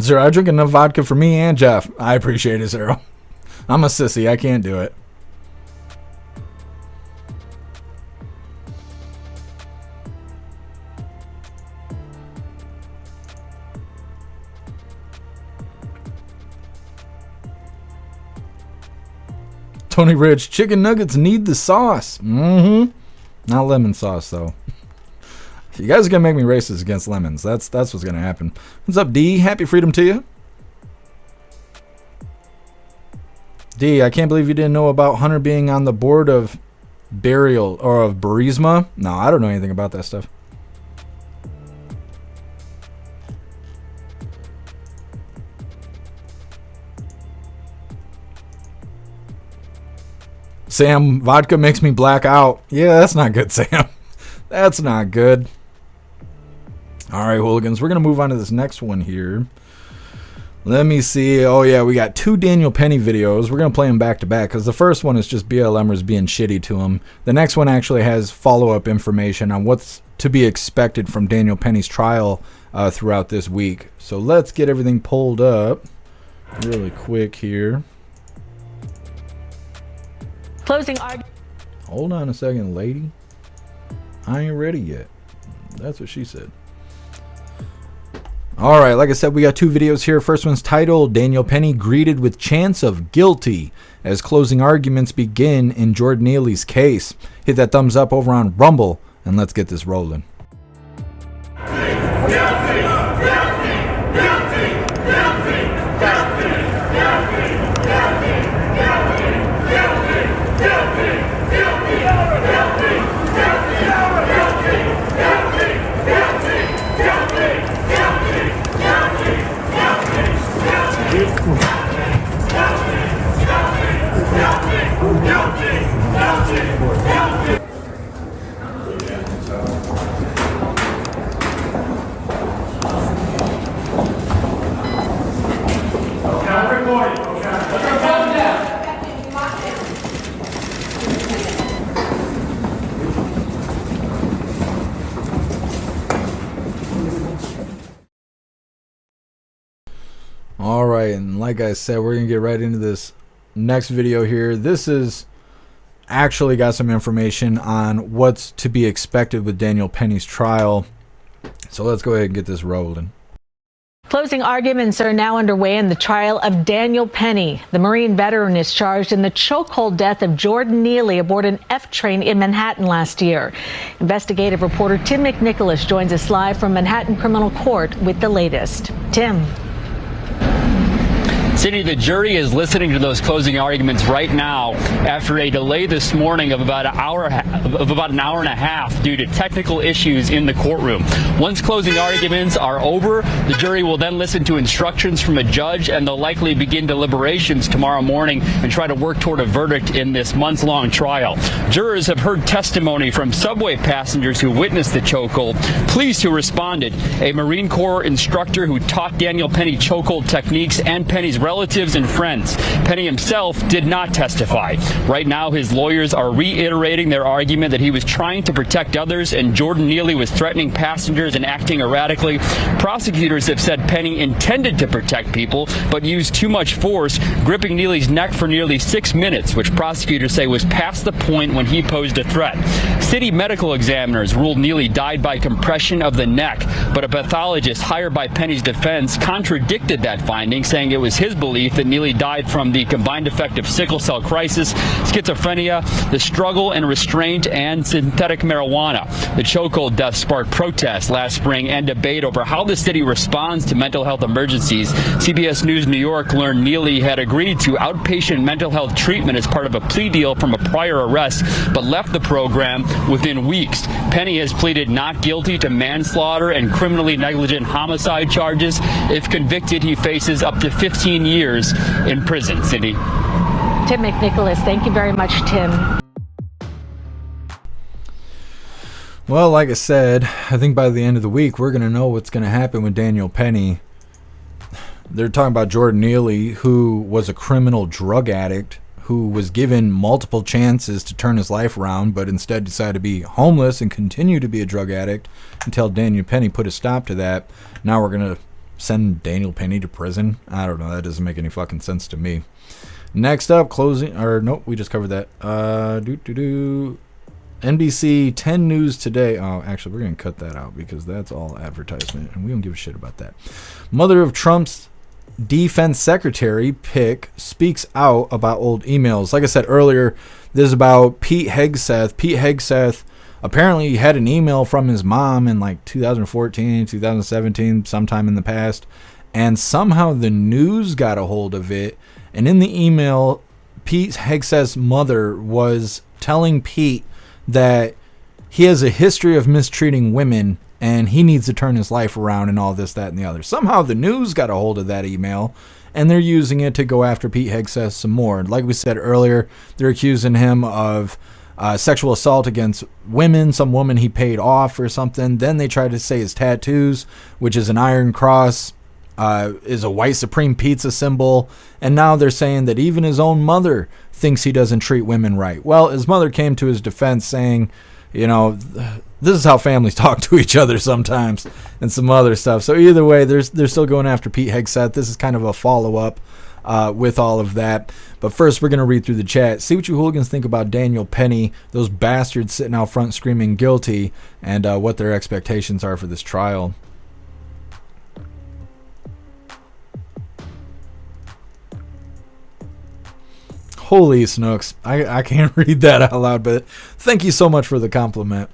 Zero, I drink enough vodka for me and Jeff. I appreciate it, Zero. I'm a sissy. I can't do it. Tony Rich, chicken nuggets need the sauce. Not lemon sauce, though. You guys are gonna make me racist against lemons. That's what's gonna happen. What's up, D? Happy freedom to you. D, I can't believe you didn't know about Hunter being on the board of Burial or of Burisma. No, I don't know anything about that stuff. Sam, vodka makes me black out. Yeah, that's not good, Sam. That's not good. All right, hooligans, we're going to move on to this next one here. Let me see. Oh, yeah, we got 2 Daniel Penny videos. We're going to play them back to back because the first one is just BLMers being shitty to him. The next one actually has follow-up information on what's to be expected from Daniel Penny's trial throughout this week. So let's get everything pulled up really quick here.
Closing argument.
Hold on a second, lady. I ain't ready yet. That's what she said. All right, like I said, we got 2 videos here. First one's titled Daniel Penny Greeted with Chance of Guilty as Closing Arguments Begin in Jordan Neely's Case. Hit that thumbs up over on Rumble and let's get this rolling. All right, and like I said, we're going to get right into this next video here. This is actually got some information on what's to be expected with Daniel Penny's trial. So let's go ahead and get this rolling.
Closing arguments are now underway in the trial of Daniel Penny. The Marine veteran is charged in the chokehold death of Jordan Neely aboard an F train in Manhattan last year. Investigative reporter Tim McNicholas joins us live from Manhattan Criminal Court with the latest. Tim.
Cindy, the jury is listening to those closing arguments right now after a delay this morning of about an hour and a half due to technical issues in the courtroom. Once closing arguments are over, the jury will then listen to instructions from a judge, and they'll likely begin deliberations tomorrow morning and try to work toward a verdict in this months-long trial. Jurors have heard testimony from subway passengers who witnessed the chokehold, police who responded, a Marine Corps instructor who taught Daniel Penny chokehold techniques, and Penny's relatives and friends. Penny himself did not testify. Right now, his lawyers are reiterating their argument that he was trying to protect others and Jordan Neely was threatening passengers and acting erratically. Prosecutors have said Penny intended to protect people, but used too much force, gripping Neely's neck for nearly 6 minutes, which prosecutors say was past the point when he posed a threat. City medical examiners ruled Neely died by compression of the neck, but a pathologist hired by Penny's defense contradicted that finding, saying it was his belief that Neely died from the combined effect of sickle cell crisis, schizophrenia, the struggle and restraint, and synthetic marijuana. The chokehold death sparked protests last spring and debate over how the city responds to mental health emergencies. CBS News New York learned Neely had agreed to outpatient mental health treatment as part of a plea deal from a prior arrest, but left the program within weeks. Penny has pleaded not guilty to manslaughter and criminally negligent homicide charges. If convicted, he faces up to 15 years in prison. Cindy.
Tim McNicholas, thank you very much, Tim.
Well, like I said, I think by the end of the week, we're going to know what's going to happen with Daniel Penny. They're talking about Jordan Neely, who was a criminal drug addict, who was given multiple chances to turn his life around, but instead decided to be homeless and continue to be a drug addict until Daniel Penny put a stop to that. Now we're going to send Daniel Penny to prison. I don't know. That doesn't make any fucking sense to me. Next up, nope, we just covered that. NBC 10 News Today. Oh, actually, we're going to cut that out because that's all advertisement, and we don't give a shit about that. Mother of Trump's defense secretary pick speaks out about old emails. Like I said earlier, this is about Pete Hegseth. Pete Hegseth Apparently he had an email from his mom in like 2014, 2017, sometime in the past, and somehow the news got a hold of it. And in the email, Pete Hegseth's mother was telling Pete that he has a history of mistreating women and he needs to turn his life around and all this, that, and the other. Somehow the news got a hold of that email, and they're using it to go after Pete Hegseth some more. Like we said earlier, they're accusing him of sexual assault against women, some woman he paid off or something. Then they tried to say his tattoos, which is an iron cross, is a white supreme pizza symbol. And now they're saying that even his own mother thinks he doesn't treat women right. Well, his mother came to his defense saying, you know, this is how families talk to each other sometimes, and some other stuff. So either way, they're still going after Pete Hegseth. This is kind of a follow-up with all of that. But first, we're going to read through the chat, see what you hooligans think about Daniel Penny, those bastards sitting out front screaming guilty, and what their expectations are for this trial. Holy Snooks. I can't read that out loud, but thank you so much for the compliment.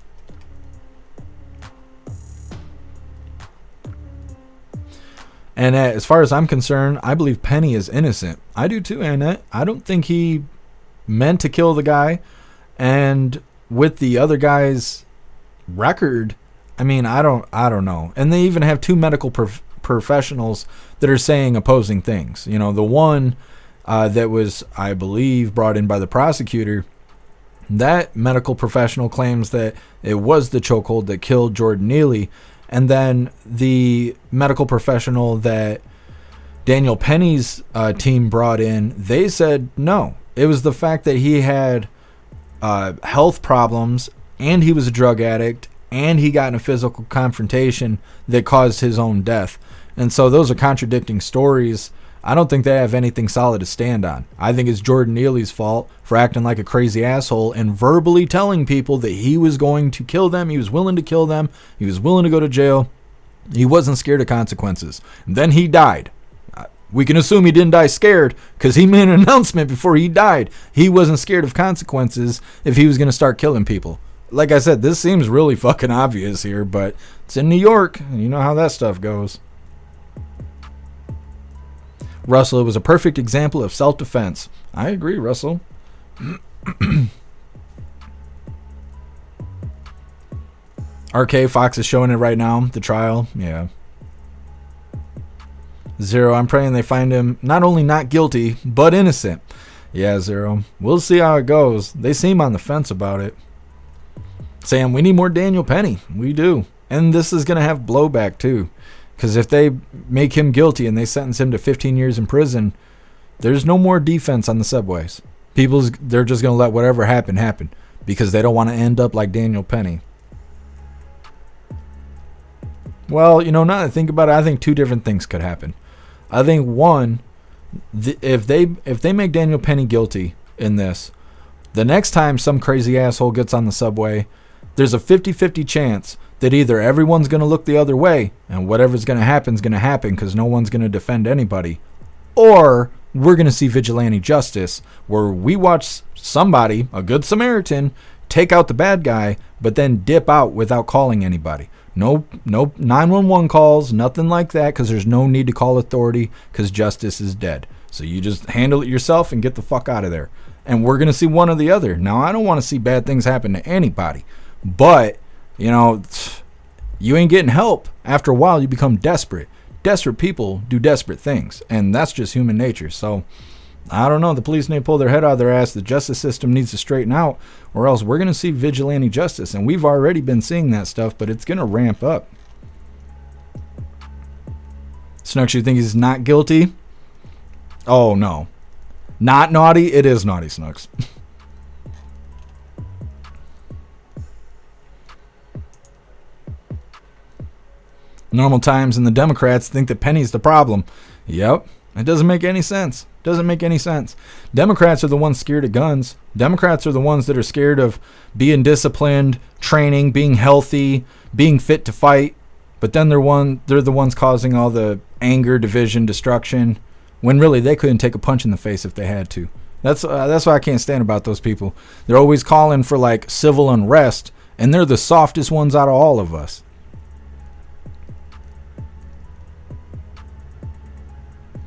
And as far as I'm concerned, I believe Penny is innocent. I do too, Annette. I don't think he meant to kill the guy. And with the other guy's record, I mean, I don't know. And they even have two medical professionals that are saying opposing things. You know, the one that was, I believe, brought in by the prosecutor, that medical professional claims that it was the chokehold that killed Jordan Neely. And then the medical professional that Daniel Penny's team brought in, they said no. It was the fact that he had health problems, and he was a drug addict, and he got in a physical confrontation that caused his own death. And so those are contradicting stories. I don't think they have anything solid to stand on. I think it's Jordan Neely's fault for acting like a crazy asshole and verbally telling people that he was going to kill them. He was willing to kill them. He was willing to go to jail. He wasn't scared of consequences. And then he died. We can assume he didn't die scared because he made an announcement before he died. He wasn't scared of consequences if he was going to start killing people. Like I said, this seems really fucking obvious here, but it's in New York. And you know how that stuff goes. Russell, it was a perfect example of self-defense. I agree, Russell. RK Fox is showing it right now, the trial. Yeah. Zero, I'm praying they find him not only not guilty, but innocent. Yeah, Zero. We'll see how it goes. They seem on the fence about it. Sam, we need more Daniel Penny. We do. And this is going to have blowback, too. Because if they make him guilty and they sentence him to 15 years in prison, there's no more defense on the subways. They're just going to let whatever happen because they don't want to end up like Daniel Penny. Well, you know, now that I think about it, I think two different things could happen. I think one, if they make Daniel Penny guilty in this, the next time some crazy asshole gets on the subway, there's a 50-50 chance that either everyone's going to look the other way and whatever's going to happen is going to happen because no one's going to defend anybody, or we're going to see vigilante justice where we watch somebody, a good Samaritan, take out the bad guy but then dip out without calling anybody. No 911 calls, nothing like that, because there's no need to call authority because justice is dead. So you just handle it yourself and get the fuck out of there. And we're going to see one or the other. Now, I don't want to see bad things happen to anybody, but you know, you ain't getting help. After a while, you become desperate. Desperate people do desperate things, and that's just human nature. So, I don't know. The police need to pull their head out of their ass. The justice system needs to straighten out, or else we're going to see vigilante justice, and we've already been seeing that stuff, but it's going to ramp up. Snooks, you think he's not guilty? Oh, no. Not naughty? It is naughty, Snooks. Normal Times and the Democrats think that Penny's the problem. Yep. It doesn't make any sense. Doesn't make any sense. Democrats are the ones scared of guns. Democrats are the ones that are scared of being disciplined, training, being healthy, being fit to fight. But then they're the ones causing all the anger, division, destruction, when really they couldn't take a punch in the face if they had to. That's why I can't stand about those people. They're always calling for like civil unrest, And they're the softest ones out of all of us.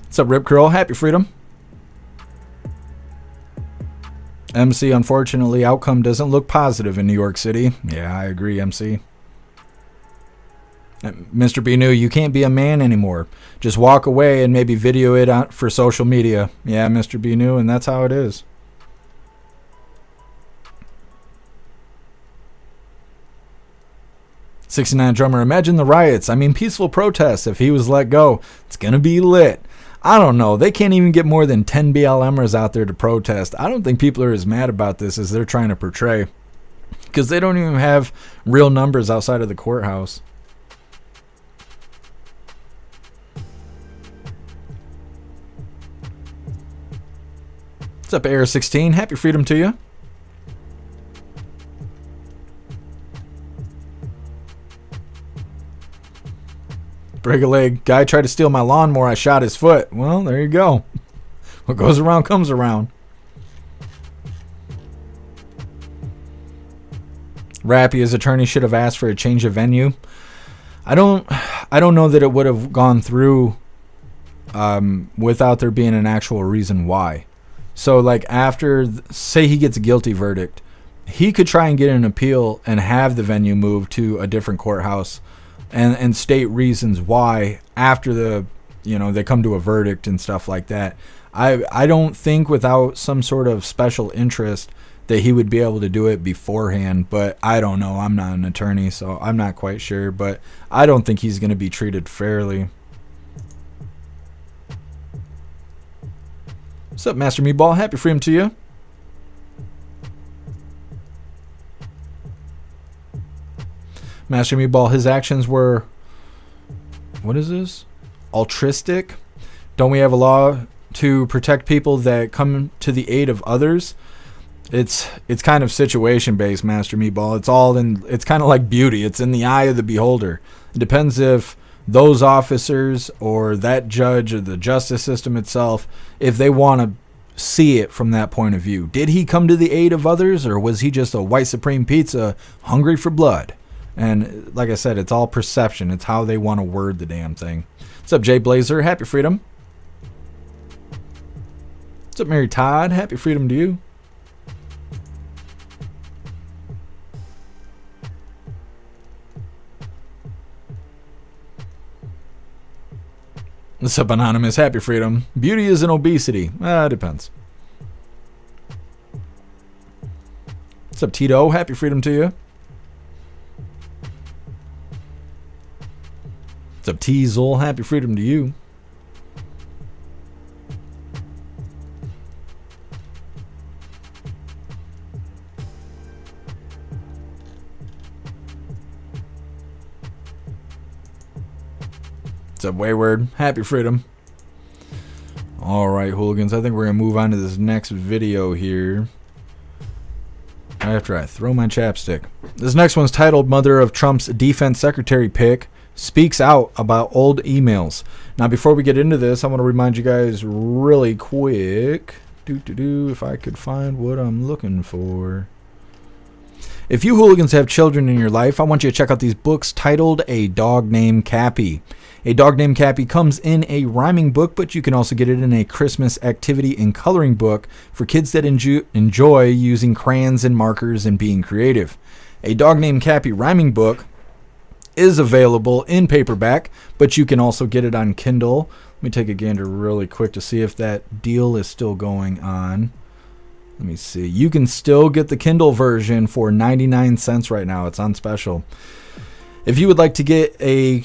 What's up, Rip Curl? Happy Freedom. MC, unfortunately, outcome doesn't look positive in New York City. Yeah, I agree, MC. Mr. B. New, you can't be a man anymore. Just walk away and maybe video it out for social media. Yeah, Mr. B. New, and that's how it is. '69 drummer, imagine the riots. I mean, peaceful protests. If he was let go, it's going to be lit. I don't know. They can't even get more than 10 BLMers out there to protest. I don't think people are as mad about this as they're trying to portray, because they don't even have real numbers outside of the courthouse. What's up, Air 16? Happy Freedom to you. Break a leg. Guy tried to steal my lawnmower. I shot his foot. Well, there you go. What goes around comes around. Rappy, his attorney should have asked for a change of venue. I don't know that it would have gone through without there being an actual reason why. So, like, after, say he gets a guilty verdict, he could try and get an appeal and have the venue moved to a different courthouse and state reasons why after the, they come to a verdict and stuff like that. I don't think without some sort of special interest that he would be able to do it beforehand, but I don't know. I'm not an attorney, so I'm not quite sure, but I don't think he's going to be treated fairly. What's up, Master Meatball? Happy Freedom to you. Master Meatball, his actions were, what is this? Altruistic? Don't we have a law to protect people that come to the aid of others? It's kind of situation based, Master Meatball. It's kind of like beauty. It's in the eye of the beholder. It depends if those officers or that judge or the justice system itself, if they want to see it from that point of view. Did he come to the aid of others, or was he just a white supreme pizza hungry for blood? And like I said, it's all perception. It's how they want to word the damn thing. What's up, Jay Blazer? Happy Freedom. What's up, Mary Todd? Happy Freedom to you. What's up, Anonymous? Happy Freedom. Beauty isn't obesity. It depends. What's up, Tito? Happy Freedom to you. What's up, Teasel? Happy Freedom to you. What's up, Wayward? Happy Freedom. All right, hooligans. I think we're going to move on to this next video here. After I throw my chapstick. This next one's titled Mother of Trump's Defense Secretary Pick Speaks Out About Old Emails. Now, before we get into this, I want to remind you guys really quick. If I could find what I'm looking for. If you hooligans have children in your life, I want you to check out these books titled A Dog Named Cappy. A Dog Named Cappy comes in a rhyming book, but you can also get it in a Christmas activity and coloring book for kids that enjoy using crayons and markers and being creative. A Dog Named Cappy rhyming book is available in paperback, but you can also get it on Kindle. Let me take a gander really quick to see if that deal is still going on. Let me see. You can still get the Kindle version for 99 cents right now. It's on special. If you would like to get a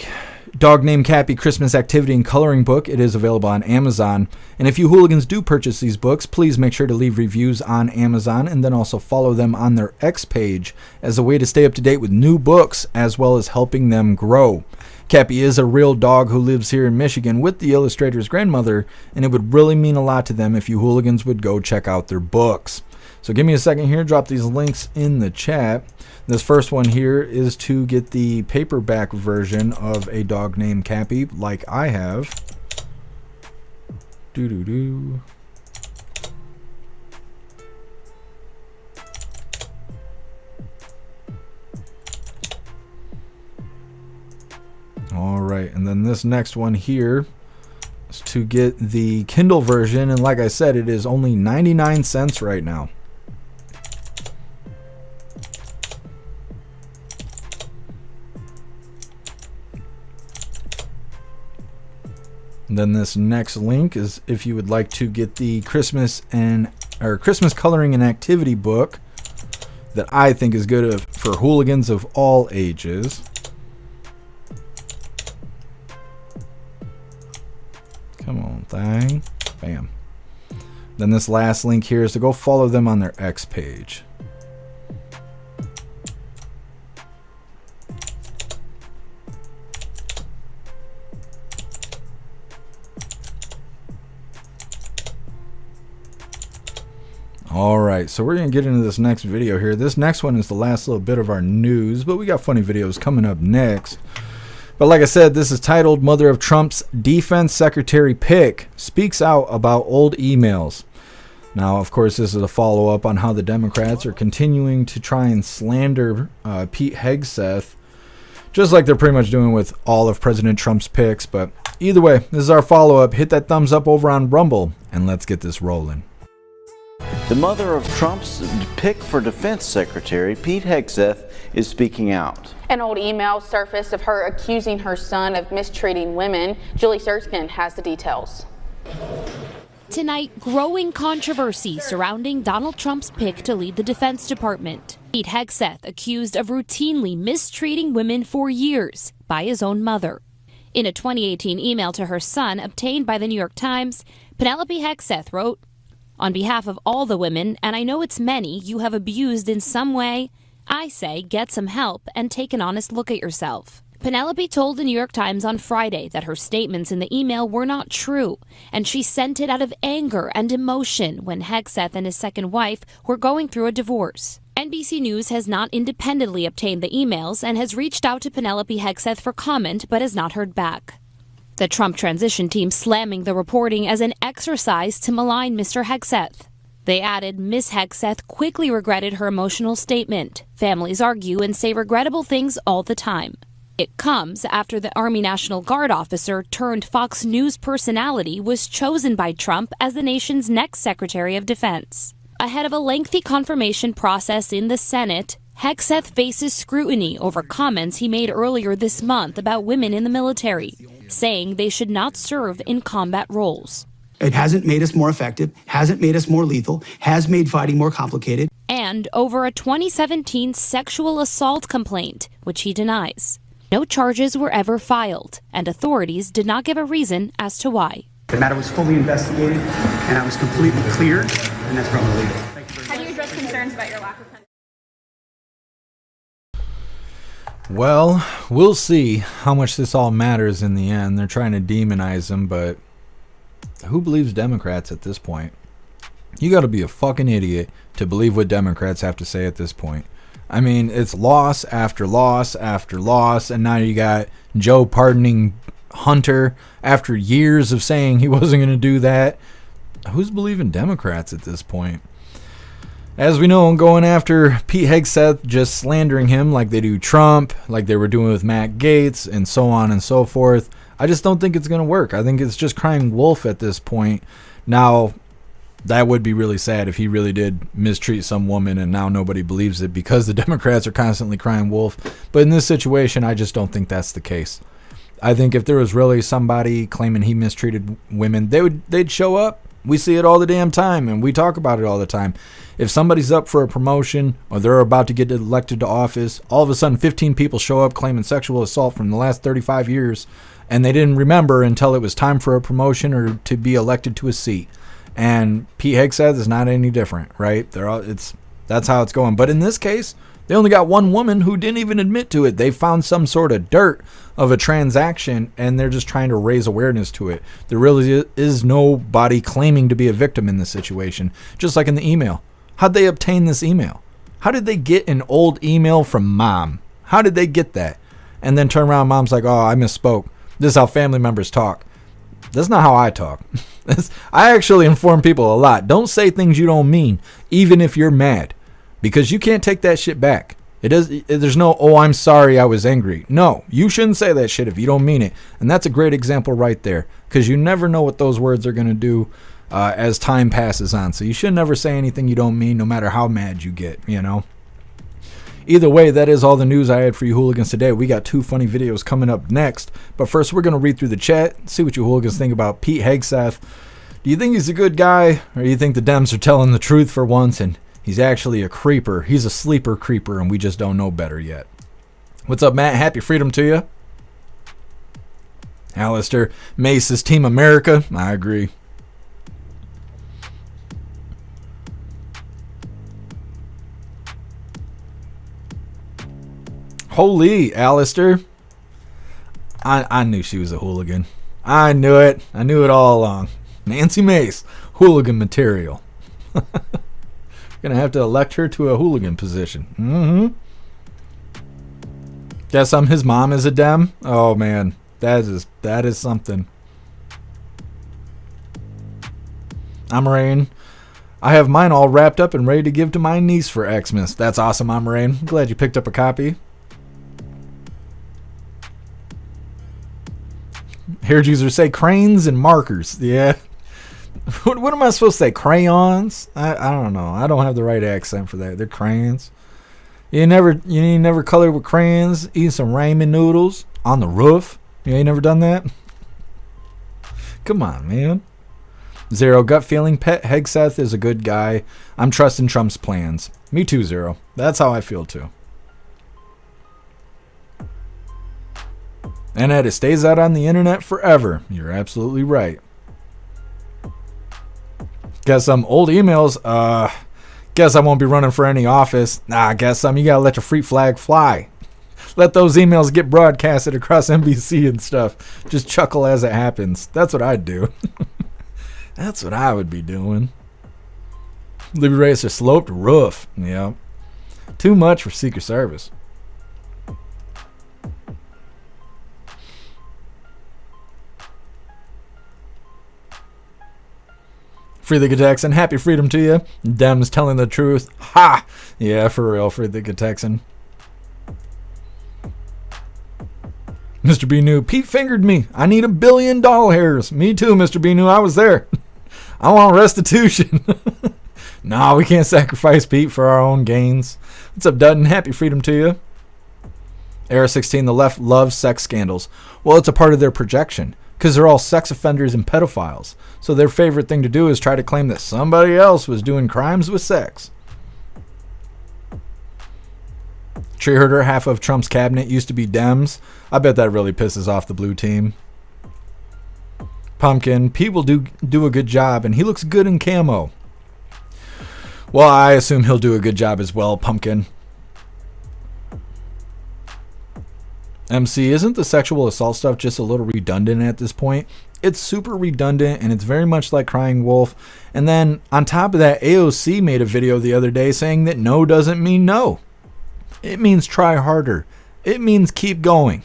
Dog Named Cappy Christmas Activity and Coloring Book, it is available on Amazon. And if you hooligans do purchase these books, please make sure to leave reviews on Amazon and then also follow them on their X page as a way to stay up to date with new books as well as helping them grow. Cappy is a real dog who lives here in Michigan with the illustrator's grandmother, and it would really mean a lot to them if you hooligans would go check out their books. So give me a second here, drop these links in the chat. This first one here is to get the paperback version of A Dog Named Cappy, like I have. All right, and then this next one here is to get the Kindle version, and like I said, it is only 99 cents right now. And then this next link is if you would like to get the Christmas coloring and activity book that I think is good for hooligans of all ages. Come on, thing. Bam. Then this last link here is to go follow them on their X page. Alright, so we're going to get into this next video here. This next one is the last little bit of our news, but we got funny videos coming up next. But like I said, this is titled Mother of Trump's Defense Secretary Pick Speaks Out About Old Emails. Now, of course, this is a follow-up on how the Democrats are continuing to try and slander Pete Hegseth, just like they're pretty much doing with all of President Trump's picks. But either way, this is our follow-up. Hit that thumbs up over on Rumble, and let's get this rolling.
The mother of Trump's pick for defense secretary, Pete Hegseth, is speaking out.
An old email surfaced of her accusing her son of mistreating women. Julie Serskin has the details.
Tonight, growing controversy surrounding Donald Trump's pick to lead the Defense Department. Pete Hegseth accused of routinely mistreating women for years by his own mother. In a 2018 email to her son obtained by the New York Times, Penelope Hegseth wrote, "On behalf of all the women, and I know it's many, you have abused in some way, I say get some help and take an honest look at yourself." Penelope told the New York Times on Friday that her statements in the email were not true, and she sent it out of anger and emotion when Hegseth and his second wife were going through a divorce. NBC News has not independently obtained the emails and has reached out to Penelope Hegseth for comment but has not heard back. The Trump transition team slamming the reporting as an exercise to malign Mr. Hegseth. They added, Miss Hegseth quickly regretted her emotional statement. Families argue and say regrettable things all the time. It comes after the Army National Guard officer turned Fox News personality was chosen by Trump as the nation's next Secretary of Defense. Ahead of a lengthy confirmation process in the Senate, Hegseth faces scrutiny over comments he made earlier this month about women in the military, saying they should not serve in combat roles.
It hasn't made us more effective, hasn't made us more lethal, has made fighting more complicated.
And over a 2017 sexual assault complaint, which he denies. No charges were ever filed, and authorities did not give a reason as to why.
The matter was fully investigated, and I was completely cleared, and that's probably legal.
Have you addressed concerns about your lack of
Well, we'll see how much this all matters in the end. They're trying to demonize him, but who believes Democrats at this point? You got to be a fucking idiot to believe what Democrats have to say at this point. I mean, it's loss after loss after loss, and now you got Joe pardoning Hunter after years of saying he wasn't going to do that. Who's believing Democrats at this point? As we know, going after Pete Hegseth, just slandering him like they do Trump, like they were doing with Matt Gaetz, and so on and so forth. I just don't think it's going to work. I think it's just crying wolf at this point. Now, that would be really sad if he really did mistreat some woman and now nobody believes it because the Democrats are constantly crying wolf. But in this situation, I just don't think that's the case. I think if there was really somebody claiming he mistreated women, they'd show up. We see it all the damn time, and we talk about it all the time. If somebody's up for a promotion or they're about to get elected to office, all of a sudden 15 people show up claiming sexual assault from the last 35 years, and they didn't remember until it was time for a promotion or to be elected to a seat. And Pete Hegseth is not any different, right? That's how it's going. But in this case, they only got one woman who didn't even admit to it. They found some sort of dirt of a transaction, and they're just trying to raise awareness to it. There really is nobody claiming to be a victim in this situation, just like in the email. How'd they obtain this email? How did they get an old email from mom? How did they get that? And then turn around, mom's like, oh, I misspoke. This is how family members talk. That's not how I talk. I actually inform people a lot. Don't say things you don't mean, even if you're mad, because you can't take that shit back. There's no, oh, I'm sorry, I was angry. No, you shouldn't say that shit if you don't mean it. And that's a great example right there, because you never know what those words are going to do as time passes on. So you should never say anything you don't mean, no matter how mad you get, you know. Either way, that is all the news I had for you hooligans today. We got 2 funny videos coming up next. But first, we're going to read through the chat, see what you hooligans think about Pete Hegseth. Do you think he's a good guy, or do you think the Dems are telling the truth for once and he's actually a creeper? He's a sleeper creeper and we just don't know better yet. What's up, Matt? Happy freedom to you. Alistair, Mace is Team America. I agree. Holy, Alistair. I knew she was a hooligan. I knew it. I knew it all along. Nancy Mace, hooligan material. Gonna have to elect her to a hooligan position. Guess his mom is a Dem. Oh man, that is something. Amarain, I have mine all wrapped up and ready to give to my niece for Xmas. That's awesome, Amarain. Glad you picked up a copy. Heard users say cranes and markers. Yeah. What am I supposed to say? Crayons? I don't know. I don't have the right accent for that. They're crayons. You never colored with crayons, eating some ramen noodles on the roof. You ain't never done that? Come on, man. Zero, gut feeling, Pet Hegseth is a good guy. I'm trusting Trump's plans. Me too, Zero. That's how I feel too. And that it stays out on the internet forever. You're absolutely right. Got some old emails. Guess I won't be running for any office. Nah, guess you gotta let your free flag fly. Let those emails get broadcasted across NBC and stuff. Just chuckle as it happens. That's what I'd do. That's what I would be doing. Libby Racer sloped roof. Yeah. Too much for Secret Service. Free the Texan. Happy freedom to you. Dems telling the truth. Ha! Yeah, for real. Free the Texan. Mr. B. New. Pete fingered me. I need $1 billion. Me too, Mr. B. New. I was there. I want restitution. Nah, we can't sacrifice Pete for our own gains. What's up, Dutton? Happy freedom to you. Era 16. The left loves sex scandals. Well, it's a part of their projection, because they're all sex offenders and pedophiles. So their favorite thing to do is try to claim that somebody else was doing crimes with sex. Tree Herder, half of Trump's cabinet used to be Dems. I bet that really pisses off the blue team. Pumpkin, Pete will do a good job, and he looks good in camo. Well, I assume he'll do a good job as well, Pumpkin. MC, isn't the sexual assault stuff just a little redundant at this point? It's super redundant, and it's very much like Crying Wolf. And then, on top of that, AOC made a video the other day saying that no doesn't mean no. It means try harder. It means keep going.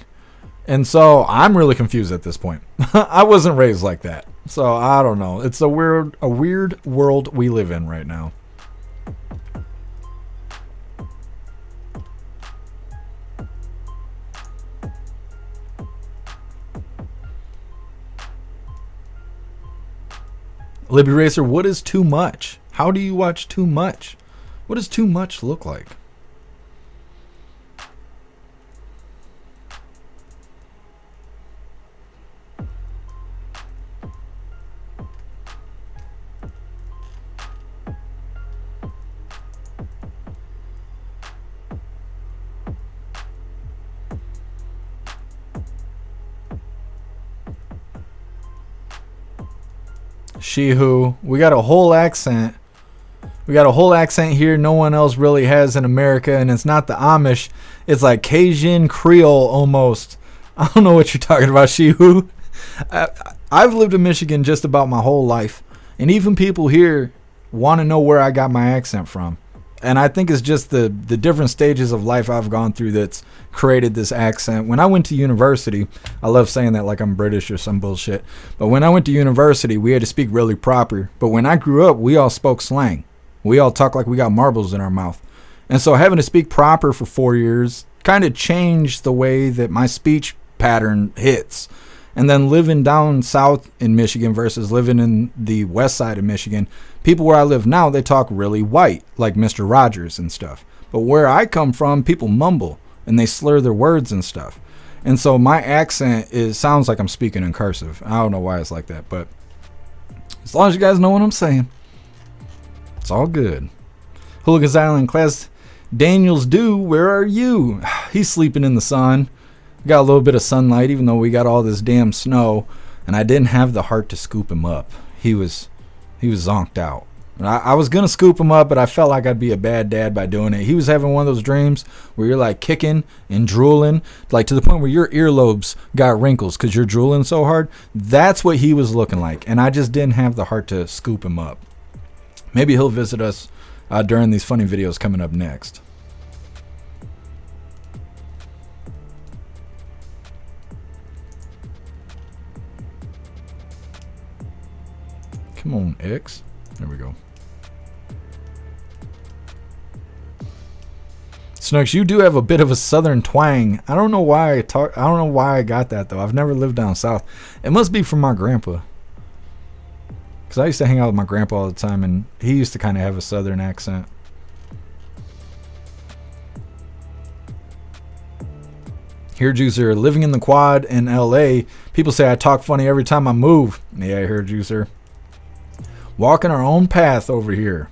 And so, I'm really confused at this point. I wasn't raised like that. So, I don't know. It's a weird world we live in right now. Libby Racer, what is too much? How do you watch too much? What does too much look like? She who. We got a whole accent. We got a whole accent here no one else really has in America, and it's not the Amish. It's like Cajun Creole almost. I don't know what you're talking about, she who. I've lived in Michigan just about my whole life, and even people here want to know where I got my accent from. And I think it's just the different stages of life I've gone through that's created this accent. When I went to university, I love saying that like I'm British or some bullshit, but when I went to university, we had to speak really proper. But when I grew up, we all spoke slang. We all talked like we got marbles in our mouth. And so having to speak proper for 4 years kind of changed the way that my speech pattern hits. And then living down south in Michigan versus living in the west side of Michigan, people where I live now, they talk really white, like Mr. Rogers and stuff. But where I come from, people mumble and they slur their words and stuff. And so my accent sounds like I'm speaking in cursive. I don't know why it's like that, but as long as you guys know what I'm saying, it's all good. Hooligans Island class Daniels Dew, where are you? He's sleeping in the sun. We got a little bit of sunlight, even though we got all this damn snow, and I didn't have the heart to scoop him up. He was zonked out. I was gonna scoop him up, but I felt like I'd be a bad dad by doing it. He was having one of those dreams where you're like kicking and drooling, like to the point where your earlobes got wrinkles because you're drooling so hard. That's what he was looking like, and I just didn't have the heart to scoop him up. Maybe he'll visit us during these funny videos coming up next. Come on, X. There we go. Snooks, you do have a bit of a southern twang. I don't know why I don't know why I got that though. I've never lived down south. It must be from my grandpa. Because I used to hang out with my grandpa all the time, and he used to kind of have a southern accent. Here, Juicer, living in the quad in LA, people say I talk funny every time I move. Yeah, I heard Juicer. Walking our own path over here.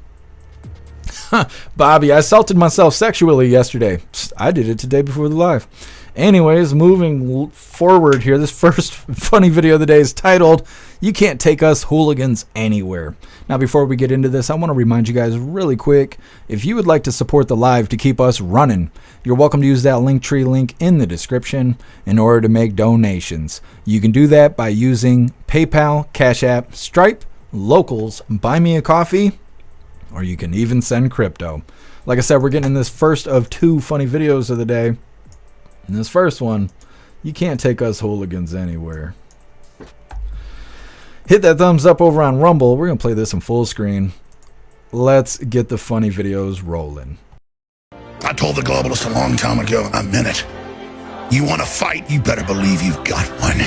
Bobby, I assaulted myself sexually yesterday. I did it today before the live. Anyways, moving forward here, this first funny video of the day is titled, "You Can't Take Us Hooligans Anywhere." Now, before we get into this, I want to remind you guys really quick, if you would like to support the live to keep us running, you're welcome to use that Linktree link in the description in order to make donations. You can do that by using PayPal, Cash App, Stripe, Locals, Buy Me a Coffee, or you can even send crypto. Like I said, we're getting in this first of 2 funny videos of the day. In this first one, you can't take us hooligans anywhere. Hit that thumbs up over on Rumble. We're going to play this in full screen. Let's get the funny videos rolling.
I told the globalists a long time ago, I meant it. You want to fight, you better believe you've got one.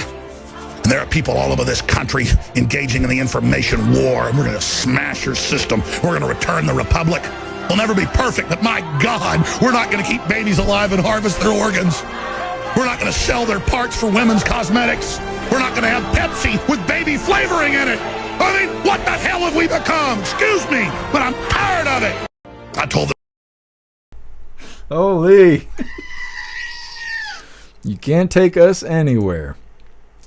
And there are people all over this country engaging in the information war, and we're going to smash your system. We're going to return the republic. We'll never be perfect, but my God, we're not going to keep babies alive and harvest their organs. We're not going to sell their parts for women's cosmetics. We're not going to have Pepsi with baby flavoring in it. I mean, what the hell have we become? Excuse me, but I'm tired of it. I told them.
Holy. You can't take us anywhere.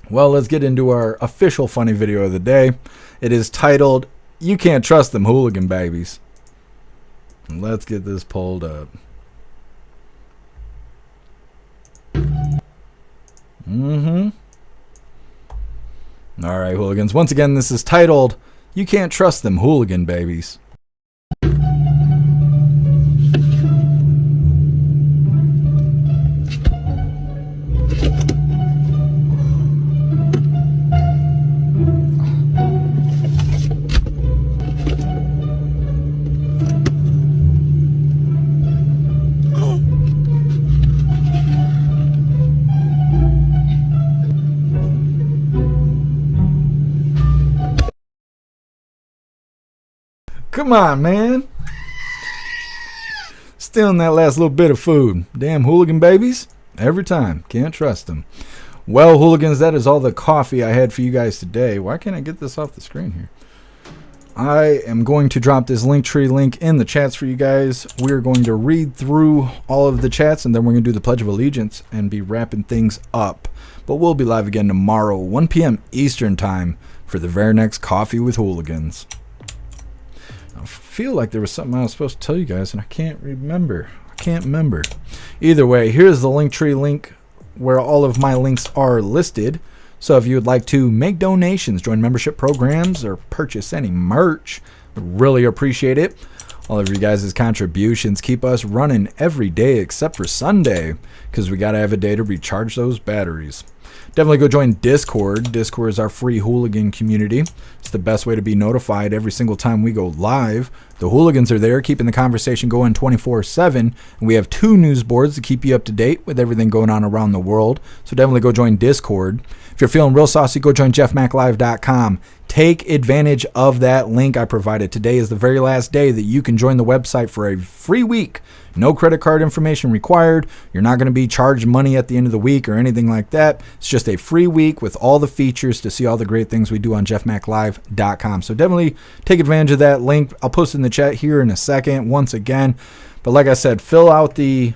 Well, let's get into our official funny video of the day. It is titled, "You Can't Trust Them Hooligan Babies." Let's get this pulled up. All right, hooligans. Once again, this is titled, "You Can't Trust Them Hooligan Babies." Come on, man. Stealing that last little bit of food. Damn hooligan babies. Every time. Can't trust them. Well, hooligans, that is all the coffee I had for you guys today. Why can't I get this off the screen here? I am going to drop this Linktree link in the chats for you guys. We're going to read through all of the chats, and then we're going to do the Pledge of Allegiance and be wrapping things up. But we'll be live again tomorrow, 1 p.m. Eastern time, for the very next Coffee with Hooligans. I feel like there was something I was supposed to tell you guys, and I can't remember. Either way, here's the Linktree link where all of my links are listed. So if you would like to make donations, join membership programs, or purchase any merch, we'd really appreciate it. All of you guys' contributions keep us running every day except for Sunday, because we got to have a day to recharge those batteries. Definitely go join Discord. Discord is our free hooligan community. It's the best way to be notified every single time we go live. The hooligans are there keeping the conversation going 24/7. And we have 2 news boards to keep you up to date with everything going on around the world. So definitely go join Discord. If you're feeling real saucy, go join jeffmaclive.com. Take advantage of that link I provided. Today is the very last day that you can join the website for a free week. No credit card information required. You're not going to be charged money at the end of the week or anything like that. It's just a free week with all the features to see all the great things we do on jeffmaclive.com. So definitely take advantage of that link. I'll post it in the chat here in a second once again. But like I said, fill out the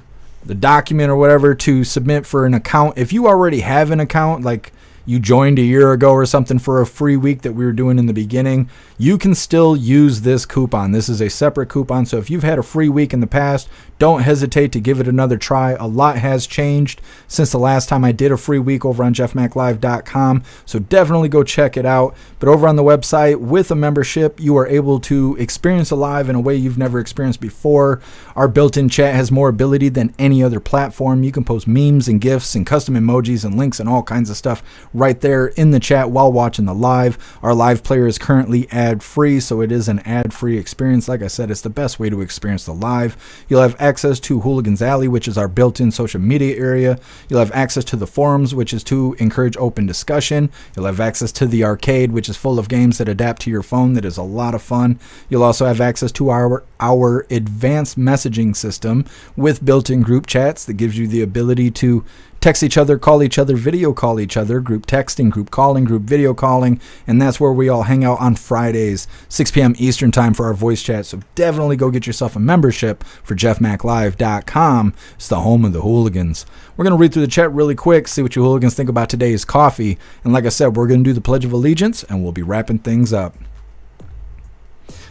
document or whatever to submit for an account. If you already have an account, like you joined a year ago or something for a free week that we were doing in the beginning, you can still use this coupon. This is a separate coupon. So if you've had a free week in the past, don't hesitate to give it another try. A lot has changed since the last time I did a free week over on jeffmaclive.com. So definitely go check it out. But over on the website with a membership, you are able to experience Alive in a way you've never experienced before. Our built-in chat has more ability than any other platform. You can post memes and GIFs and custom emojis and links and all kinds of stuff right there in the chat while watching the live. Our live player is currently ad-free, so it is an ad-free experience. Like I said, it's the best way to experience the live. You'll have access to Hooligans Alley, which is our built-in social media area. You'll have access to the forums, which is to encourage open discussion. You'll have access to the arcade, which is full of games that adapt to your phone. That is a lot of fun. You'll also have access to our advanced messaging system with built-in group chats that gives you the ability to text each other, call each other, video call each other, group texting, group calling, group video calling, and that's where we all hang out on Fridays, 6 p.m. Eastern time for our voice chat. So definitely go get yourself a membership for jeffmaclive.com. It's the home of the hooligans. We're going to read through the chat really quick, see what you hooligans think about today's coffee. And like I said, we're going to do the Pledge of Allegiance, and we'll be wrapping things up.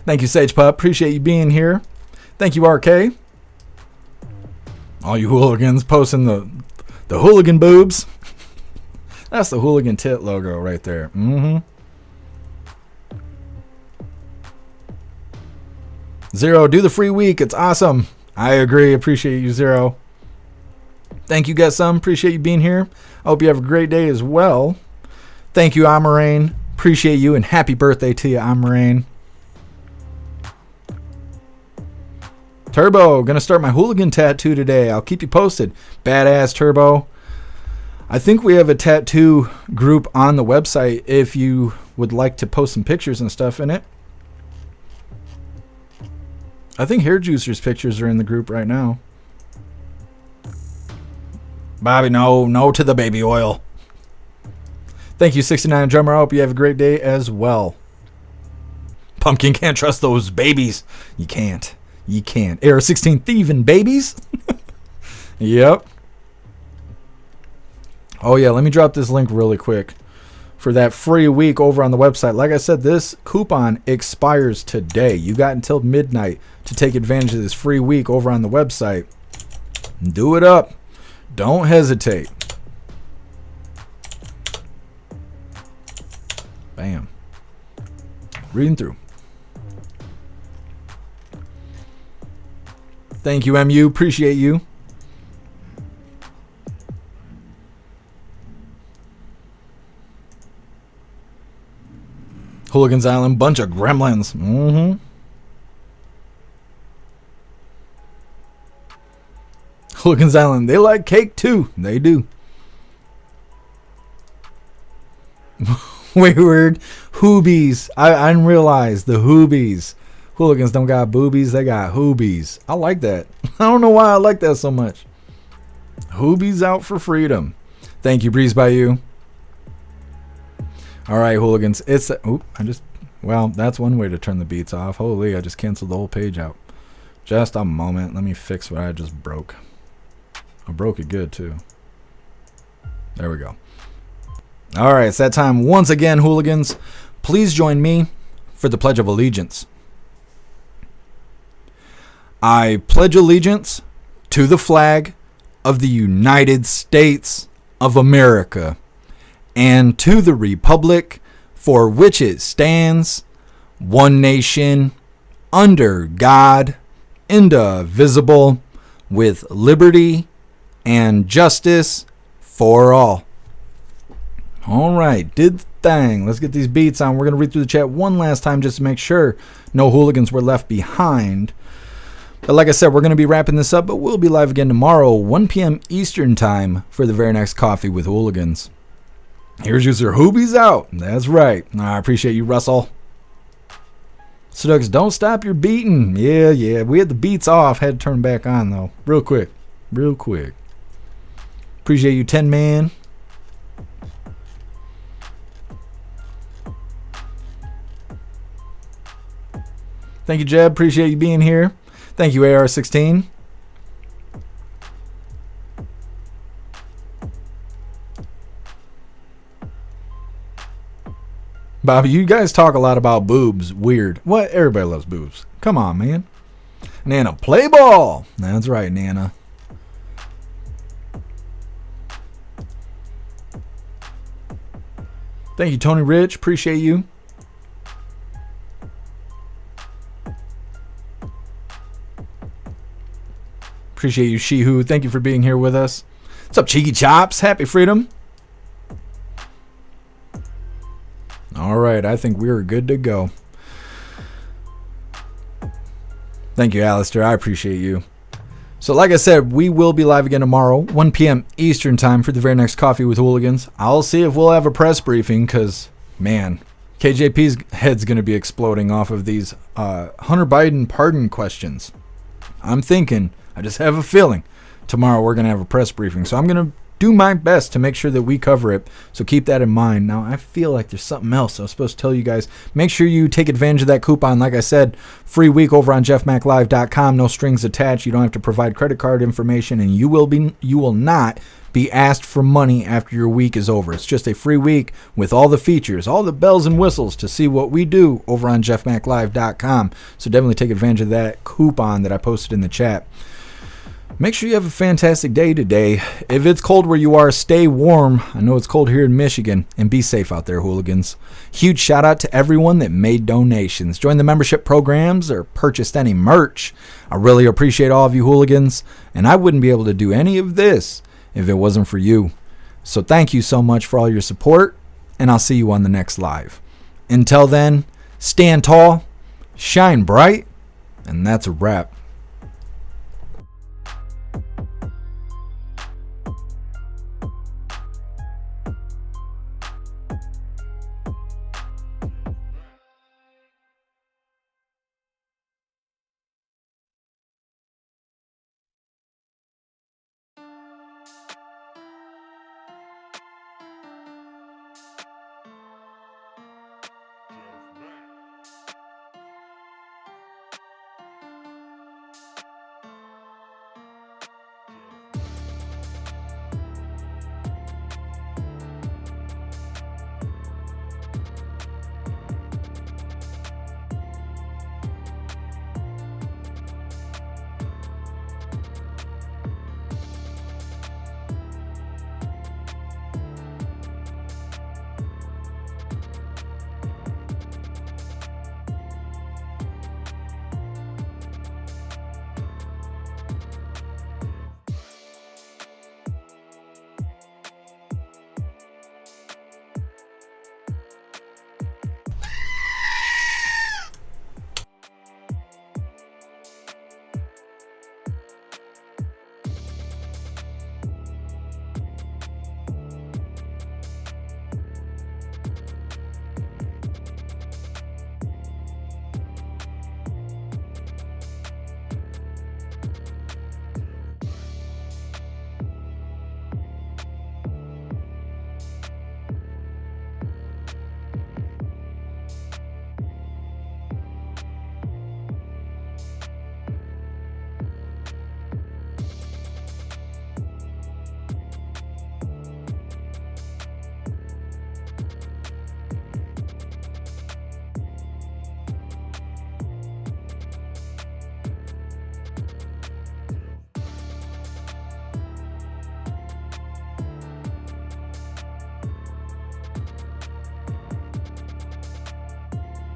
Thank you, Sage Pup. Appreciate you being here. Thank you, RK. All you hooligans posting the hooligan boobs. That's the hooligan tit logo right there. Zero, do the free week. It's awesome. I agree. Appreciate you, Zero. Thank you, Get Some. Appreciate you being here. I hope you have a great day as well. Thank you, Amarain. Appreciate you, and happy birthday to you, Amarain. Turbo, gonna start my hooligan tattoo today. I'll keep you posted. Badass, Turbo. I think we have a tattoo group on the website if you would like to post some pictures and stuff in it. I think Hair Juicer's pictures are in the group right now. Bobby, no to the baby oil. Thank you, 69 Drummer. I hope you have a great day as well. Pumpkin can't trust those babies. You can't. You can't. Era 16 thieving babies. Yep. Oh, yeah. Let me drop this link really quick for that free week over on the website. Like I said, this coupon expires today. You got until midnight to take advantage of this free week over on the website. Do it up. Don't hesitate. Bam. Reading through. Thank you, MU. Appreciate you. Hooligans Island, bunch of gremlins. Hooligans Island, they like cake too. They do. Weird. Hoobies. I didn't realize the Hoobies. Hooligans don't got boobies, they got hoobies. I like that. I don't know why I like that so much. Hoobies out for freedom. Thank you, Breeze by You. All right, hooligans. Well, that's one way to turn the beats off. Holy, I just canceled the whole page out. Just a moment. Let me fix what I just broke. I broke it good, too. There we go. All right, it's that time once again, hooligans. Please join me for the Pledge of Allegiance. I pledge allegiance to the flag of the United States of America and to the republic for which it stands, one nation, under God, indivisible, with liberty and justice for all. All right, did the thing. Let's get these beats on. We're going to read through the chat one last time just to make sure no hooligans were left behind. But like I said, we're going to be wrapping this up, but we'll be live again tomorrow, 1 p.m. Eastern time for the very next Coffee with Hooligans. Here's your Hoobies out. That's right. I appreciate you, Russell. Sudux, don't stop your beating. Yeah. We had the beats off. Had to turn back on, though. Real quick. Appreciate you, 10 Man. Thank you, Jeb. Appreciate you being here. Thank you, AR16. Bobby, you guys talk a lot about boobs. Weird. What? Everybody loves boobs. Come on, man. Nana, play ball. That's right, Nana. Thank you, Tony Rich. Appreciate you. Appreciate you, Shihu. Thank you for being here with us. What's up, Cheeky Chops? Happy Freedom. All right, I think we're good to go. Thank you, Alistair. I appreciate you. So like I said, we will be live again tomorrow, 1 p.m. Eastern time for the very next Coffee with Hooligans. I'll see if we'll have a press briefing because, man, KJP's head's going to be exploding off of these Hunter Biden pardon questions. I'm thinking, I just have a feeling, tomorrow we're going to have a press briefing. So I'm going to do my best to make sure that we cover it. So keep that in mind. Now, I feel like there's something else I was supposed to tell you guys. Make sure you take advantage of that coupon. Like I said, free week over on jeffmaclive.com. No strings attached. You don't have to provide credit card information, and you will not be asked for money after your week is over. It's just a free week with all the features, all the bells and whistles to see what we do over on jeffmaclive.com. So definitely take advantage of that coupon that I posted in the chat. Make sure you have a fantastic day today. If it's cold where you are, stay warm. I know it's cold here in Michigan. And be safe out there, hooligans. Huge shout out to everyone that made donations, joined the membership programs, or purchased any merch. I really appreciate all of you hooligans. And I wouldn't be able to do any of this if it wasn't for you. So thank you so much for all your support. And I'll see you on the next live. Until then, stand tall, shine bright, and that's a wrap.